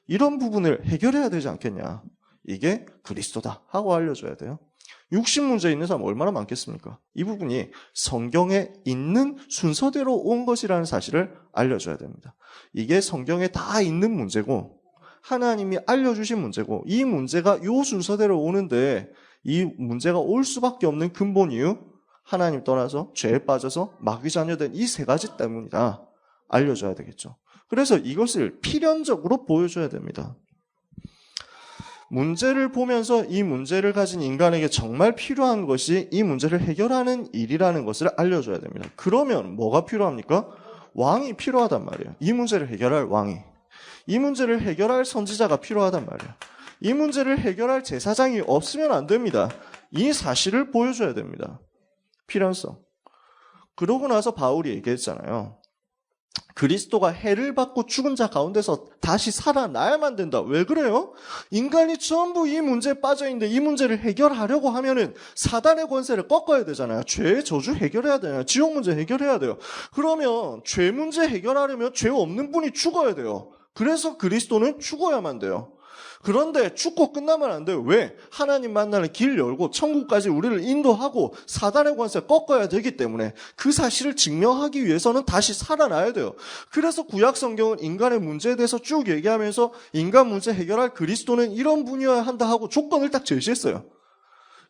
S1: 이런 부분을 해결해야 되지 않겠냐. 이게 그리스도다 하고 알려줘야 돼요. 육신 문제 있는 사람 얼마나 많겠습니까? 이 부분이 성경에 있는 순서대로 온 것이라는 사실을 알려줘야 됩니다. 이게 성경에 다 있는 문제고 하나님이 알려주신 문제고 이 문제가 이 순서대로 오는데 이 문제가 올 수밖에 없는 근본 이유 하나님 떠나서 죄에 빠져서 마귀 자녀된 이 세 가지 때문이다. 알려줘야 되겠죠. 그래서 이것을 필연적으로 보여줘야 됩니다. 문제를 보면서 이 문제를 가진 인간에게 정말 필요한 것이 이 문제를 해결하는 일이라는 것을 알려줘야 됩니다. 그러면 뭐가 필요합니까? 왕이 필요하단 말이에요. 이 문제를 해결할 왕이. 이 문제를 해결할 선지자가 필요하단 말이에요. 이 문제를 해결할 제사장이 없으면 안 됩니다. 이 사실을 보여줘야 됩니다. 필연성. 그러고 나서 바울이 얘기했잖아요. 그리스도가 해를 받고 죽은 자 가운데서 다시 살아나야만 된다. 왜 그래요? 인간이 전부 이 문제에 빠져있는데 이 문제를 해결하려고 하면은 사단의 권세를 꺾어야 되잖아요. 죄의 저주 해결해야 되잖아요. 지옥 문제 해결해야 돼요. 그러면 죄 문제 해결하려면 죄 없는 분이 죽어야 돼요. 그래서 그리스도는 죽어야만 돼요. 그런데 죽고 끝나면 안 돼요. 왜? 하나님 만나는 길 열고 천국까지 우리를 인도하고 사단의 권세 꺾어야 되기 때문에 그 사실을 증명하기 위해서는 다시 살아나야 돼요. 그래서 구약 성경은 인간의 문제에 대해서 쭉 얘기하면서 인간 문제 해결할 그리스도는 이런 분이어야 한다 하고 조건을 딱 제시했어요.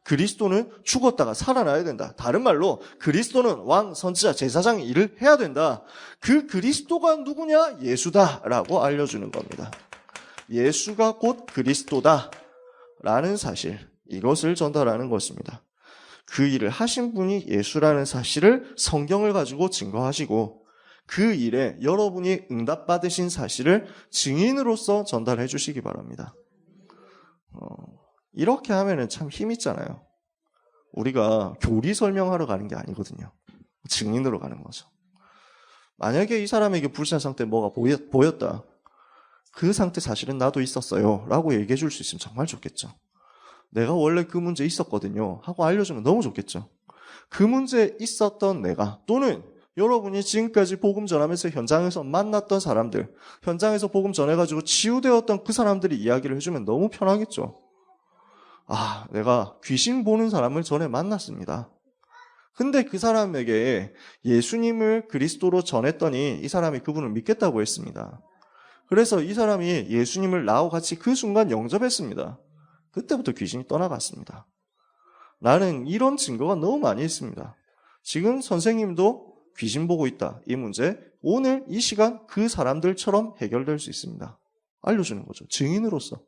S1: 그리스도는 죽었다가 살아나야 된다. 다른 말로 그리스도는 왕, 선지자, 제사장의 일을 해야 된다. 그 그리스도가 누구냐? 예수다라고 알려주는 겁니다. 예수가 곧 그리스도다라는 사실, 이것을 전달하는 것입니다. 그 일을 하신 분이 예수라는 사실을 성경을 가지고 증거하시고 그 일에 여러분이 응답받으신 사실을 증인으로서 전달해 주시기 바랍니다. 이렇게 하면은 참 힘있잖아요. 우리가 교리 설명하러 가는 게 아니거든요. 증인으로 가는 거죠. 만약에 이 사람에게 불신 상태 뭐가 보였다. 그 상태 사실은 나도 있었어요 라고 얘기해 줄 수 있으면 정말 좋겠죠. 내가 원래 그 문제 있었거든요 하고 알려주면 너무 좋겠죠. 그 문제에 있었던 내가 또는 여러분이 지금까지 복음 전하면서 현장에서 만났던 사람들, 현장에서 복음 전해가지고 치유되었던 그 사람들이 이야기를 해주면 너무 편하겠죠. 아, 내가 귀신 보는 사람을 전에 만났습니다. 근데 그 사람에게 예수님을 그리스도로 전했더니 이 사람이 그분을 믿겠다고 했습니다. 그래서 이 사람이 예수님을 나하고 같이 그 순간 영접했습니다. 그때부터 귀신이 떠나갔습니다. 나는 이런 증거가 너무 많이 있습니다. 지금 선생님도 귀신 보고 있다. 이 문제 오늘 이 시간 그 사람들처럼 해결될 수 있습니다. 알려주는 거죠. 증인으로서.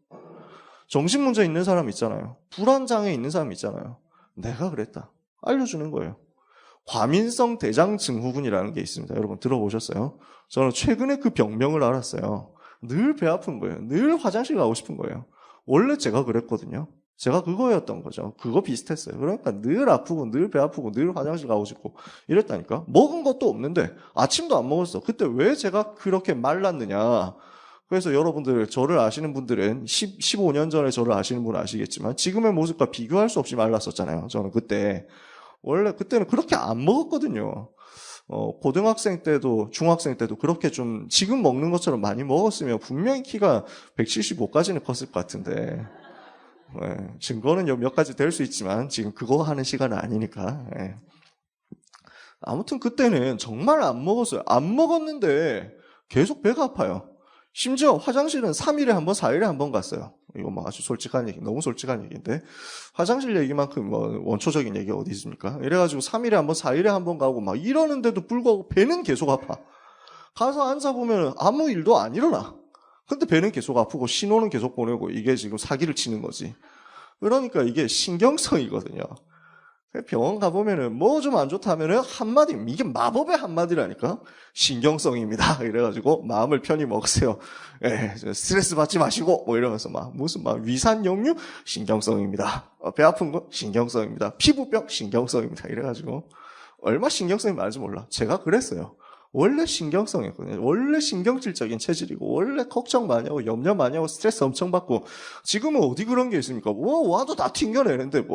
S1: 정신문제 있는 사람 있잖아요. 불안장애 있는 사람 있잖아요. 내가 그랬다. 알려주는 거예요. 과민성 대장 증후군이라는 게 있습니다. 여러분 들어보셨어요? 저는 최근에 그 병명을 알았어요. 늘 배 아픈 거예요. 늘 화장실 가고 싶은 거예요. 원래 제가 그랬거든요. 제가 그거였던 거죠. 그거 비슷했어요. 그러니까 늘 아프고 늘 배 아프고 늘 화장실 가고 싶고 이랬다니까. 먹은 것도 없는데 아침도 안 먹었어. 그때 왜 제가 그렇게 말랐느냐. 그래서 여러분들 저를 아시는 분들은 15년 전에 저를 아시는 분은 아시겠지만 지금의 모습과 비교할 수 없이 말랐었잖아요. 저는 그때. 원래 그때는 그렇게 안 먹었거든요. 고등학생 때도 중학생 때도 그렇게 좀 지금 먹는 것처럼 많이 먹었으면 분명히 키가 175까지는 컸을 것 같은데 네, 증거는 몇 가지 될 수 있지만 지금 그거 하는 시간은 아니니까 네. 아무튼 그때는 정말 안 먹었어요. 안 먹었는데 계속 배가 아파요. 심지어 화장실은 3일에 한 번, 4일에 한 번 갔어요. 이거 뭐 아주 솔직한 얘기, 너무 솔직한 얘기인데 화장실 얘기만큼 뭐 원초적인 얘기 어디 있습니까? 이래가지고 3일에 한 번, 4일에 한 번 가고 막 이러는데도 불구하고 배는 계속 아파. 가서 앉아보면 아무 일도 안 일어나. 근데 배는 계속 아프고 신호는 계속 보내고 이게 지금 사기를 치는 거지. 그러니까 이게 신경성이거든요. 병원 가보면은 뭐 좀 안 좋다 하면은 한마디, 이게 마법의 한마디라니까? 신경성입니다. 이래가지고 마음을 편히 먹으세요. 예, 스트레스 받지 마시고, 뭐 이러면서 무슨 위산 역류? 신경성입니다. 배 아픈 거? 신경성입니다. 피부병? 신경성입니다. 이래가지고 얼마 신경성이 많은지 몰라. 제가 그랬어요. 원래 신경성이었거든요. 원래 신경질적인 체질이고, 원래 걱정 많이 하고, 염려 많이 하고, 스트레스 엄청 받고, 지금은 어디 그런 게 있습니까? 와도 다 튕겨내는데,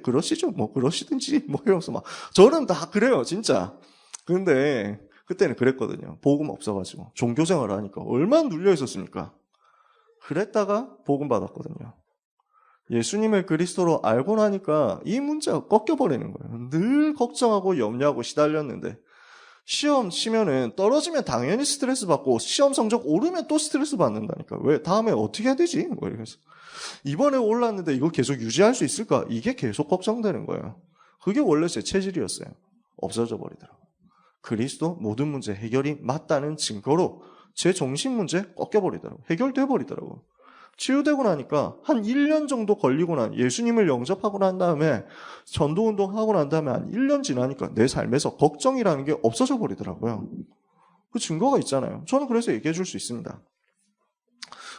S1: 그러시죠. 그러시든지, 이러면서 저는 다 그래요, 진짜. 근데, 그때는 그랬거든요. 복음 없어가지고. 종교생활을 하니까. 얼마나 눌려 있었습니까? 그랬다가 복음 받았거든요. 예수님을 그리스도로 알고 나니까 이 문제가 꺾여버리는 거예요. 늘 걱정하고 염려하고 시달렸는데, 시험 치면은 떨어지면 당연히 스트레스 받고 시험 성적 오르면 또 스트레스 받는다니까. 왜? 다음에 어떻게 해야 되지? 이래서 이번에 올랐는데 이거 계속 유지할 수 있을까? 이게 계속 걱정되는 거예요. 그게 원래 제 체질이었어요. 없어져 버리더라고요. 그리스도 모든 문제 해결이 맞다는 증거로 제 정신 문제 꺾여버리더라고요. 해결돼 버리더라고요. 치유되고 나니까 한 1년 정도 걸리고 예수님을 영접하고 난 다음에 전도운동하고 난 다음에 한 1년 지나니까 내 삶에서 걱정이라는 게 없어져 버리더라고요. 그 증거가 있잖아요. 저는 그래서 얘기해 줄 수 있습니다.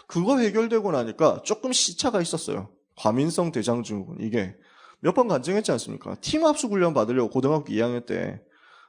S1: 그거 해결되고 나니까 조금 시차가 있었어요. 과민성 대장증후군. 이게 몇 번 간증했지 않습니까? 팀합숙 훈련 받으려고 고등학교 2학년 때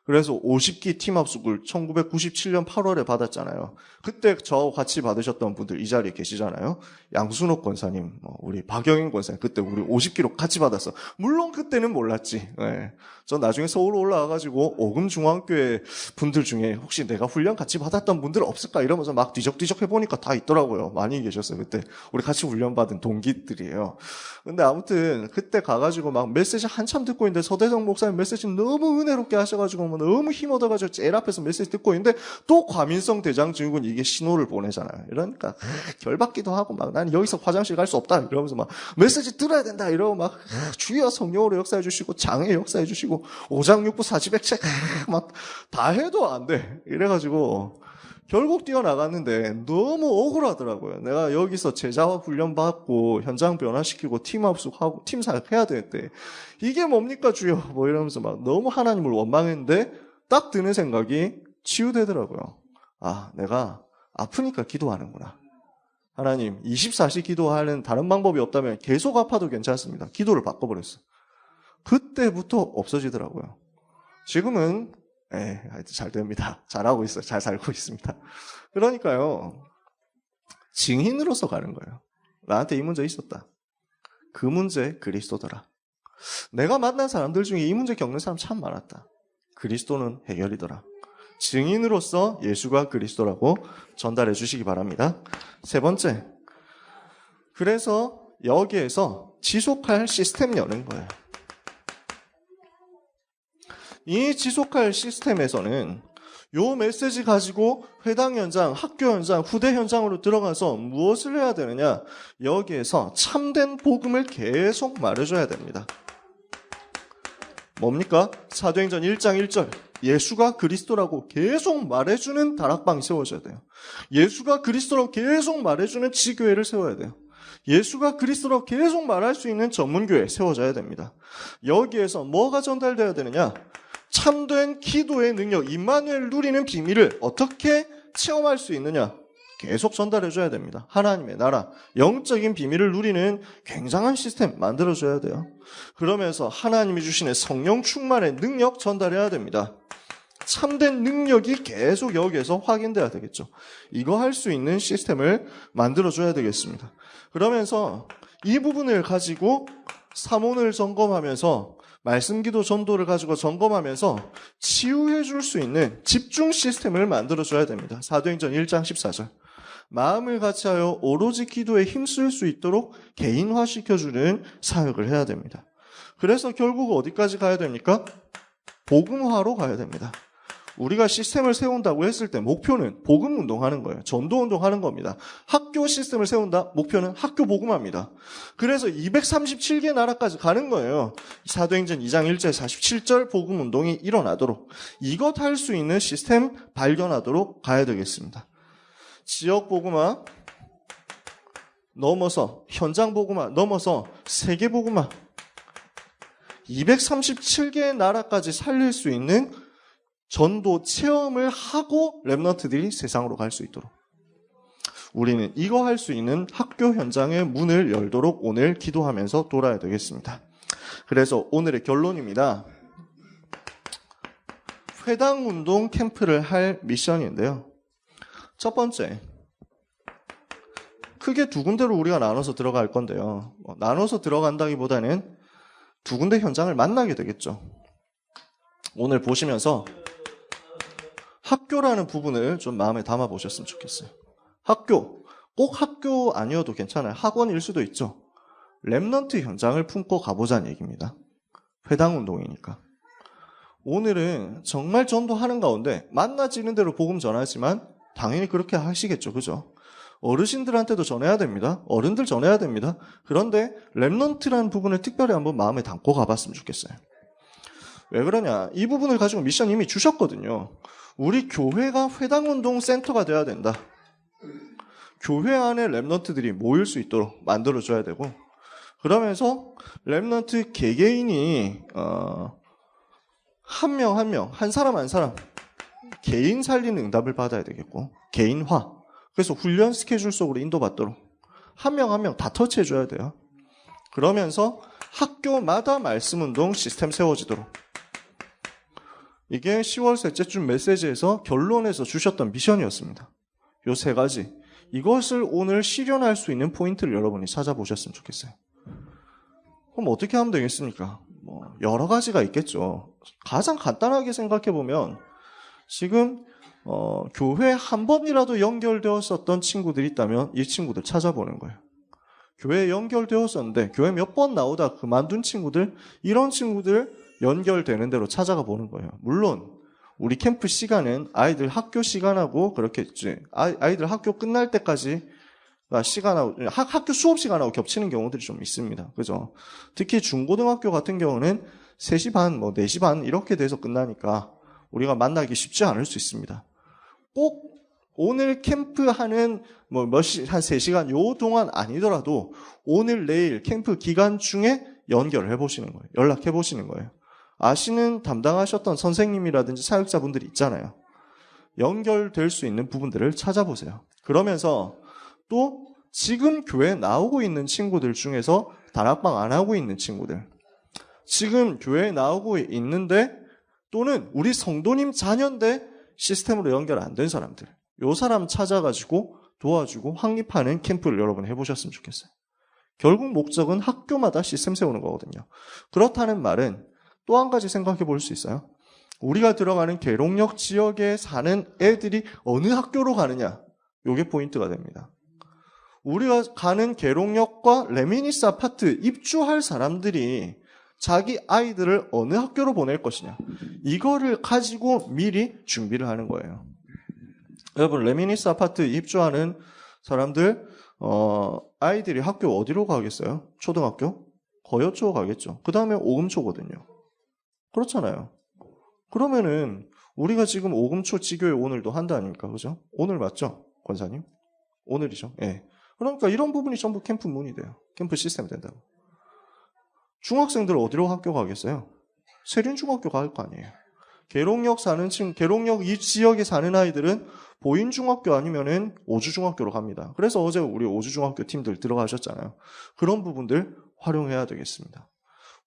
S1: 그래서 50기 팀합숙을 1997년 8월에 받았잖아요. 그때 저 같이 받으셨던 분들 이 자리에 계시잖아요. 양순옥 권사님, 우리 박영인 권사님, 그때 우리 50기로 같이 받았어. 물론 그때는 몰랐지. 네. 전 나중에 서울 올라와가지고 오금중앙교회 분들 중에 혹시 내가 훈련 같이 받았던 분들 없을까 이러면서 막 뒤적뒤적 해보니까 다 있더라고요. 많이 계셨어요. 그때 우리 같이 훈련 받은 동기들이에요. 근데 아무튼 그때 가가지고 막 메시지 한참 듣고 있는데 서대성 목사님 메시지 너무 은혜롭게 하셔가지고 너무 힘 얻어가지고 제일 앞에서 메시지 듣고 있는데 또 과민성 대장증후군 이게 신호를 보내잖아요. 이러니까 결받기도 하고 막 난 여기서 화장실 갈 수 없다 이러면서 막 메시지 들어야 된다 이러고 막 주여 성령으로 역사해 주시고 장애 역사해 주시고 오장육부 사지백책 막 다 해도 안 돼. 이래가지고 결국 뛰어나갔는데 너무 억울하더라고요. 내가 여기서 제자화 훈련 받고 현장 변화시키고 팀합숙하고 팀사역 해야 되는데 이게 뭡니까 주여 이러면서 막 너무 하나님을 원망했는데 딱 드는 생각이 치유되더라고요. 아, 내가 아프니까 기도하는구나. 하나님 24시 기도하는 다른 방법이 없다면 계속 아파도 괜찮습니다. 기도를 바꿔버렸어. 그때부터 없어지더라고요. 지금은 잘 됩니다. 잘하고 있어요. 잘 살고 있습니다. 그러니까요. 증인으로서 가는 거예요. 나한테 이 문제 있었다. 그 문제 그리스도더라. 내가 만난 사람들 중에 이 문제 겪는 사람 참 많았다. 그리스도는 해결이더라. 증인으로서 예수가 그리스도라고 전달해 주시기 바랍니다. 세 번째. 그래서 여기에서 지속할 시스템 여는 거예요. 이 지속할 시스템에서는 요 메시지 가지고 회당 현장, 학교 현장, 후대 현장으로 들어가서 무엇을 해야 되느냐? 여기에서 참된 복음을 계속 말해줘야 됩니다. 뭡니까? 사도행전 1장 1절. 예수가 그리스도라고 계속 말해주는 다락방이 세워져야 돼요. 예수가 그리스도라고 계속 말해주는 지교회를 세워야 돼요. 예수가 그리스도라고 계속 말할 수 있는 전문교회 세워져야 됩니다. 여기에서 뭐가 전달되어야 되느냐? 참된 기도의 능력, 임마누엘 누리는 비밀을 어떻게 체험할 수 있느냐? 계속 전달해줘야 됩니다. 하나님의 나라, 영적인 비밀을 누리는 굉장한 시스템 만들어줘야 돼요. 그러면서 하나님이 주시는 성령 충만의 능력 전달해야 됩니다. 참된 능력이 계속 여기에서 확인돼야 되겠죠. 이거 할 수 있는 시스템을 만들어줘야 되겠습니다. 그러면서 이 부분을 가지고 사문을 점검하면서 말씀기도 전도를 가지고 점검하면서 치유해 줄 수 있는 집중 시스템을 만들어줘야 됩니다. 사도행전 1장 14절. 마음을 같이하여 오로지 기도에 힘쓸 수 있도록 개인화시켜주는 사역을 해야 됩니다. 그래서 결국 어디까지 가야 됩니까? 복음화로 가야 됩니다. 우리가 시스템을 세운다고 했을 때 목표는 복음 운동하는 거예요. 전도 운동하는 겁니다. 학교 시스템을 세운다? 목표는 학교 복음화입니다. 그래서 237개 나라까지 가는 거예요. 사도행전 2장 1절 47절 복음 운동이 일어나도록 이것 할 수 있는 시스템 발견하도록 가야 되겠습니다. 지역 복음화 넘어서 현장 복음화 넘어서 세계 복음화 237개의 나라까지 살릴 수 있는 전도 체험을 하고 렘넌트들이 세상으로 갈 수 있도록 우리는 이거 할 수 있는 학교 현장의 문을 열도록 오늘 기도하면서 돌아야 되겠습니다. 그래서 오늘의 결론입니다. 회당운동 캠프를 할 미션인데요. 첫 번째, 크게 두 군데로 우리가 나눠서 들어갈 건데요. 나눠서 들어간다기보다는 두 군데 현장을 만나게 되겠죠. 오늘 보시면서 학교라는 부분을 좀 마음에 담아 보셨으면 좋겠어요. 학교, 꼭 학교 아니어도 괜찮아요. 학원일 수도 있죠. 렘넌트 현장을 품고 가보자는 얘기입니다. 회당운동이니까. 오늘은 정말 전도하는 가운데 만나지는 대로 복음 전하지만 당연히 그렇게 하시겠죠. 그죠? 어르신들한테도 전해야 됩니다. 어른들 전해야 됩니다. 그런데 렘넌트라는 부분을 특별히 한번 마음에 담고 가봤으면 좋겠어요. 왜 그러냐? 이 부분을 가지고 미션 이미 주셨거든요. 우리 교회가 회당운동 센터가 돼야 된다. 교회 안에 렘넌트들이 모일 수 있도록 만들어줘야 되고 그러면서 렘넌트 개개인이 한 명 한 명, 한 사람 한 사람 개인 살리는 응답을 받아야 되겠고 개인화. 그래서 훈련 스케줄 속으로 인도받도록 한 명 한 명 다 터치해줘야 돼요. 그러면서 학교마다 말씀운동 시스템 세워지도록 이게 10월 셋째 주 메시지에서 결론에서 주셨던 미션이었습니다. 요 세 가지. 이것을 오늘 실현할 수 있는 포인트를 여러분이 찾아보셨으면 좋겠어요. 그럼 어떻게 하면 되겠습니까? 여러 가지가 있겠죠. 가장 간단하게 생각해보면 지금 교회 한 번이라도 연결되었었던 친구들이 있다면 이 친구들 찾아보는 거예요. 교회에 연결되었었는데 교회 몇 번 나오다 그만둔 친구들, 이런 친구들 연결되는 대로 찾아가 보는 거예요. 물론 우리 캠프 시간은 아이들 학교 시간하고 그렇겠지. 아이들 학교 끝날 때까지 시간하고 학교 수업 시간하고 겹치는 경우들이 좀 있습니다. 그죠? 특히 중고등학교 같은 경우는 3시 반, 4시 반 이렇게 돼서 끝나니까 우리가 만나기 쉽지 않을 수 있습니다. 꼭 오늘 캠프 하는 한 3시간 요 동안 아니더라도 오늘 내일 캠프 기간 중에 연결을 해보시는 거예요. 연락해보시는 거예요. 아시는 담당하셨던 선생님이라든지 사역자분들이 있잖아요. 연결될 수 있는 부분들을 찾아보세요. 그러면서 또 지금 교회에 나오고 있는 친구들 중에서 다락방 안 하고 있는 친구들, 지금 교회에 나오고 있는데 또는 우리 성도님 자녀인데 시스템으로 연결 안 된 사람들, 요 사람 찾아가지고 도와주고 확립하는 캠프를 여러분 해보셨으면 좋겠어요. 결국 목적은 학교마다 시스템 세우는 거거든요. 그렇다는 말은 또 한 가지 생각해 볼 수 있어요. 우리가 들어가는 계룡역 지역에 사는 애들이 어느 학교로 가느냐, 요게 포인트가 됩니다. 우리가 가는 계룡역과 레미니스 아파트 입주할 사람들이 자기 아이들을 어느 학교로 보낼 것이냐, 이거를 가지고 미리 준비를 하는 거예요. 여러분, 레미니스 아파트 입주하는 사람들 아이들이 학교 어디로 가겠어요? 초등학교? 거여초 가겠죠. 그 다음에 오금초거든요. 그렇잖아요. 그러면은 우리가 지금 오금초 지교회 오늘도 한다니까, 그죠? 오늘 맞죠, 권사님? 오늘이죠. 예. 그러니까 이런 부분이 전부 캠프 문이 돼요. 캠프 시스템이 된다고. 중학생들 어디로 학교 가겠어요? 세륜중학교 갈 거 아니에요. 계룡역 사는 계룡역 이 지역에 사는 아이들은 보인중학교 아니면은 오주중학교로 갑니다. 그래서 어제 우리 오주중학교 팀들 들어가셨잖아요. 그런 부분들 활용해야 되겠습니다.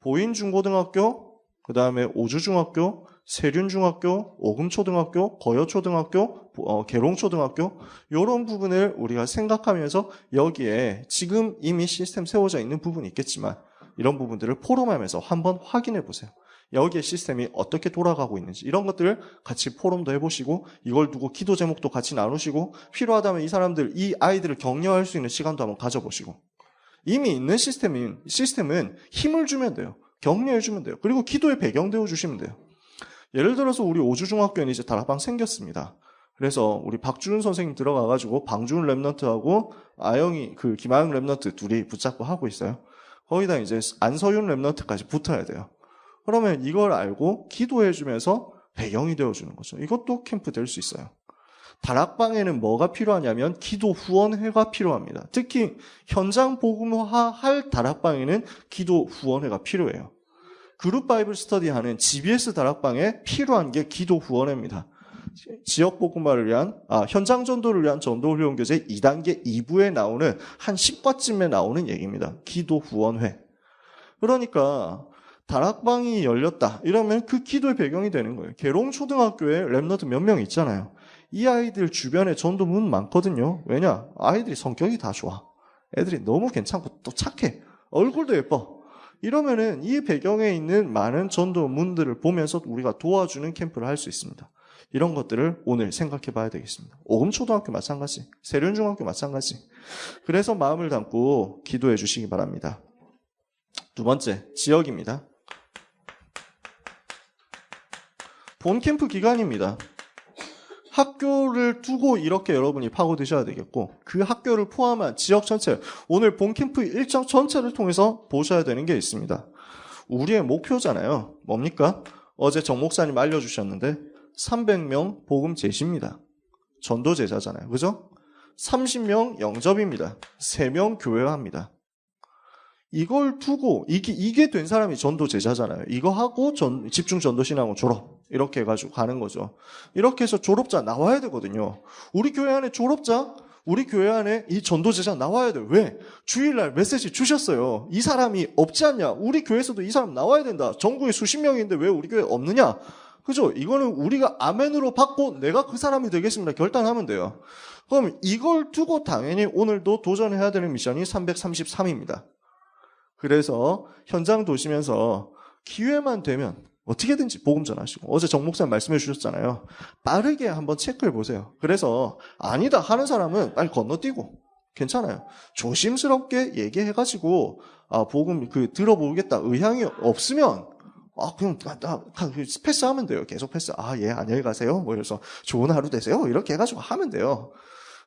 S1: 보인중고등학교, 그 다음에 오주중학교, 세륜중학교, 오금초등학교, 거여초등학교, 계룡초등학교, 이런 부분을 우리가 생각하면서 여기에 지금 이미 시스템 세워져 있는 부분이 있겠지만 이런 부분들을 포럼하면서 한번 확인해 보세요. 여기에 시스템이 어떻게 돌아가고 있는지 이런 것들을 같이 포럼도 해보시고 이걸 두고 기도 제목도 같이 나누시고 필요하다면 이 사람들, 이 아이들을 격려할 수 있는 시간도 한번 가져보시고 이미 있는 시스템은 힘을 주면 돼요. 격려해 주면 돼요. 그리고 기도의 배경 되어 주시면 돼요. 예를 들어서 우리 오주중학교에는 이제 다락방 생겼습니다. 그래서 우리 박주은 선생님 들어가가지고 방주은 랩넌트하고 아영이 김아영 랩넌트 둘이 붙잡고 하고 있어요. 거기다 이제 안서윤 랩넌트까지 붙어야 돼요. 그러면 이걸 알고 기도해 주면서 배경이 되어 주는 거죠. 이것도 캠프 될 수 있어요. 다락방에는 뭐가 필요하냐면 기도 후원회가 필요합니다. 특히 현장 복음화 할 다락방에는 기도 후원회가 필요해요. 그룹 바이블 스터디 하는 GBS 다락방에 필요한 게 기도 후원회입니다. 지역 복음화를 위한 현장 전도를 위한 전도 훈련 교재 2단계 2부에 나오는 한 10과쯤에 나오는 얘기입니다. 기도 후원회. 그러니까 다락방이 열렸다 이러면 그 기도의 배경이 되는 거예요. 계룡 초등학교에 랩너드 몇 명 있잖아요. 이 아이들 주변에 전도문 많거든요. 왜냐? 아이들이 성격이 다 좋아. 애들이 너무 괜찮고 또 착해. 얼굴도 예뻐. 이러면은 이 배경에 있는 많은 전도문들을 보면서 우리가 도와주는 캠프를 할 수 있습니다. 이런 것들을 오늘 생각해 봐야 되겠습니다. 오금초등학교 마찬가지, 세륜중학교 마찬가지. 그래서 마음을 담고 기도해 주시기 바랍니다. 두 번째, 지역입니다. 본 캠프 기간입니다. 학교를 두고 이렇게 여러분이 파고드셔야 되겠고 그 학교를 포함한 지역 전체, 오늘 본 캠프 일정 전체를 통해서 보셔야 되는 게 있습니다. 우리의 목표잖아요. 뭡니까? 어제 정 목사님 알려주셨는데 300명 복음 제시입니다. 전도 제자잖아요. 그죠? 30명 영접입니다. 3명 교회화합니다. 이걸 두고 이게 된 사람이 전도 제자잖아요. 이거 하고 집중 전도 신앙원 졸업 이렇게 해가지고 가는 거죠. 이렇게 해서 졸업자 나와야 되거든요. 우리 교회 안에 졸업자, 우리 교회 안에 이 전도 제자 나와야 돼요. 왜? 주일날 메시지 주셨어요. 이 사람이 없지 않냐? 우리 교회에서도 이 사람 나와야 된다. 전국에 수십 명인데 왜 우리 교회 없느냐? 그죠? 이거는 우리가 아멘으로 받고 내가 그 사람이 되겠습니다. 결단하면 돼요. 그럼 이걸 두고 당연히 오늘도 도전해야 되는 미션이 333입니다. 그래서 현장 도시면서 기회만 되면 어떻게든지 복음 전하시고 어제 정 목사님 말씀해 주셨잖아요. 빠르게 한번 체크해 보세요. 그래서 아니다 하는 사람은 빨리 건너뛰고 괜찮아요. 조심스럽게 얘기해가지고 복음 들어보겠다 의향이 없으면 그냥 패스하면 돼요. 계속 패스. 예, 안녕히 가세요. 뭐 이래서 좋은 하루 되세요. 이렇게 해가지고 하면 돼요.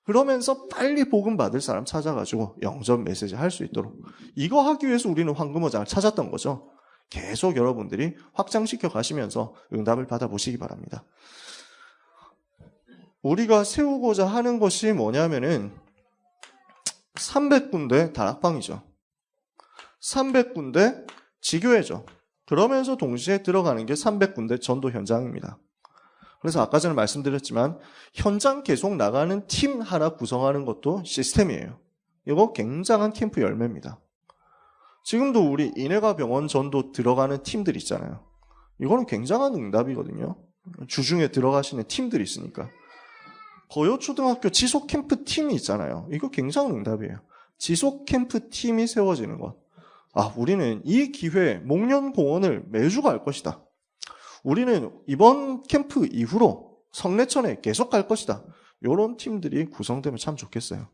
S1: 그러면서 빨리 복음 받을 사람 찾아가지고 영접 메시지 할 수 있도록. 이거 하기 위해서 우리는 황금어장을 찾았던 거죠. 계속 여러분들이 확장시켜 가시면서 응답을 받아보시기 바랍니다. 우리가 세우고자 하는 것이 뭐냐면은 300군데 다락방이죠. 300군데 지교회죠. 그러면서 동시에 들어가는 게 300군데 전도 현장입니다. 그래서 아까 전에 말씀드렸지만 현장 계속 나가는 팀 하나 구성하는 것도 시스템이에요. 이거 굉장한 캠프 열매입니다. 지금도 우리 인해가 병원 전도 들어가는 팀들 있잖아요. 이거는 굉장한 응답이거든요. 주중에 들어가시는 팀들이 있으니까. 거요초등학교 지속 캠프 팀이 있잖아요. 이거 굉장한 응답이에요. 지속 캠프 팀이 세워지는 것. 우리는 이 기회에 목련공원을 매주 갈 것이다. 우리는 이번 캠프 이후로 성내천에 계속 갈 것이다. 이런 팀들이 구성되면 참 좋겠어요.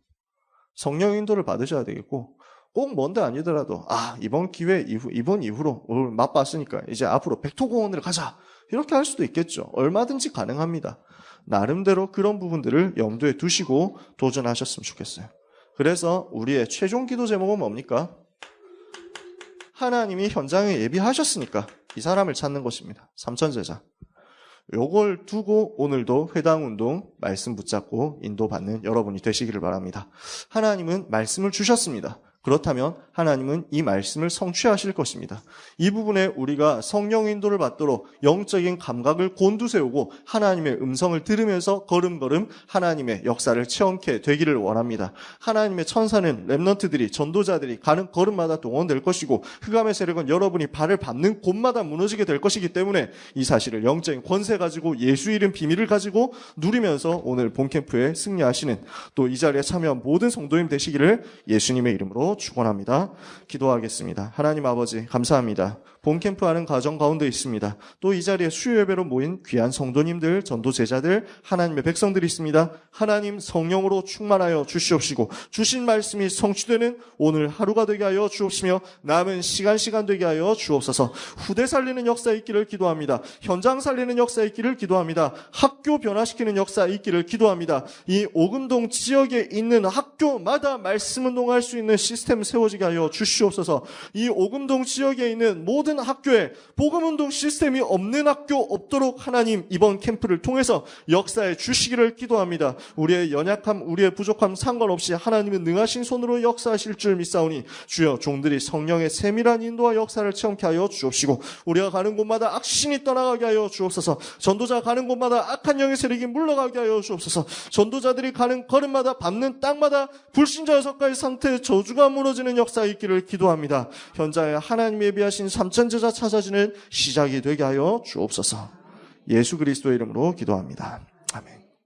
S1: 성령 인도를 받으셔야 되겠고 꼭 먼데 아니더라도 이번 기회 이번 이후로 오늘 맛봤으니까 이제 앞으로 백토공원을 가자. 이렇게 할 수도 있겠죠. 얼마든지 가능합니다. 나름대로 그런 부분들을 염두에 두시고 도전하셨으면 좋겠어요. 그래서 우리의 최종 기도 제목은 뭡니까? 하나님이 현장에 예비하셨으니까 이 사람을 찾는 것입니다. 삼천제자. 요걸 두고 오늘도 회당운동 말씀 붙잡고 인도받는 여러분이 되시기를 바랍니다. 하나님은 말씀을 주셨습니다. 그렇다면 하나님은 이 말씀을 성취하실 것입니다. 이 부분에 우리가 성령 인도를 받도록 영적인 감각을 곤두세우고 하나님의 음성을 들으면서 걸음걸음 하나님의 역사를 체험케 되기를 원합니다. 하나님의 천사는 렘넌트들이 전도자들이 가는 걸음마다 동원될 것이고 흑암의 세력은 여러분이 발을 밟는 곳마다 무너지게 될 것이기 때문에 이 사실을 영적인 권세 가지고 예수 이름 비밀을 가지고 누리면서 오늘 본캠프에 승리하시는 또 이 자리에 참여한 모든 성도님 되시기를 예수님의 이름으로 축원합니다. 기도하겠습니다. 하나님 아버지 감사합니다. 봄캠프 하는 가정 가운데 있습니다. 또 이 자리에 수요 예배로 모인 귀한 성도님들, 전도 제자들, 하나님의 백성들이 있습니다. 하나님 성령으로 충만하여 주시옵시고 주신 말씀이 성취되는 오늘 하루가 되게 하여 주옵시며 남은 시간 되게 하여 주옵소서. 후대 살리는 역사 있기를 기도합니다. 현장 살리는 역사 있기를 기도합니다. 학교 변화시키는 역사 있기를 기도합니다. 이 오금동 지역에 있는 학교마다 말씀 운동할 수 있는 시스템 세워지게 하여 주시옵소서. 이 오금동 지역에 있는 모든 없는 학교에 복음운동 시스템이 없는 학교 없도록 하나님 이번 캠프를 통해서 역사해 주시기를 기도합니다. 우리의 연약함, 우리의 부족함 상관없이 하나님은 능하신 손으로 역사하실 줄 믿사오니 주여 종들이 성령의 세밀한 인도와 역사를 체험케 하여 주옵시고 우리가 가는 곳마다 악신이 떠나가게 하여 주옵소서. 전도자 가는 곳마다 악한 영의 세력이 물러가게 하여 주옵소서. 전도자들이 가는 걸음마다 밟는 땅마다 불신자 여섯가지 상태의 저주가 무너지는 역사가 있기를 기도합니다. 현장에 하나님이 예비하신 삼천제자 찾아지는 시작이 되게 하여 주옵소서. 예수 그리스도의 이름으로 기도합니다. 아멘.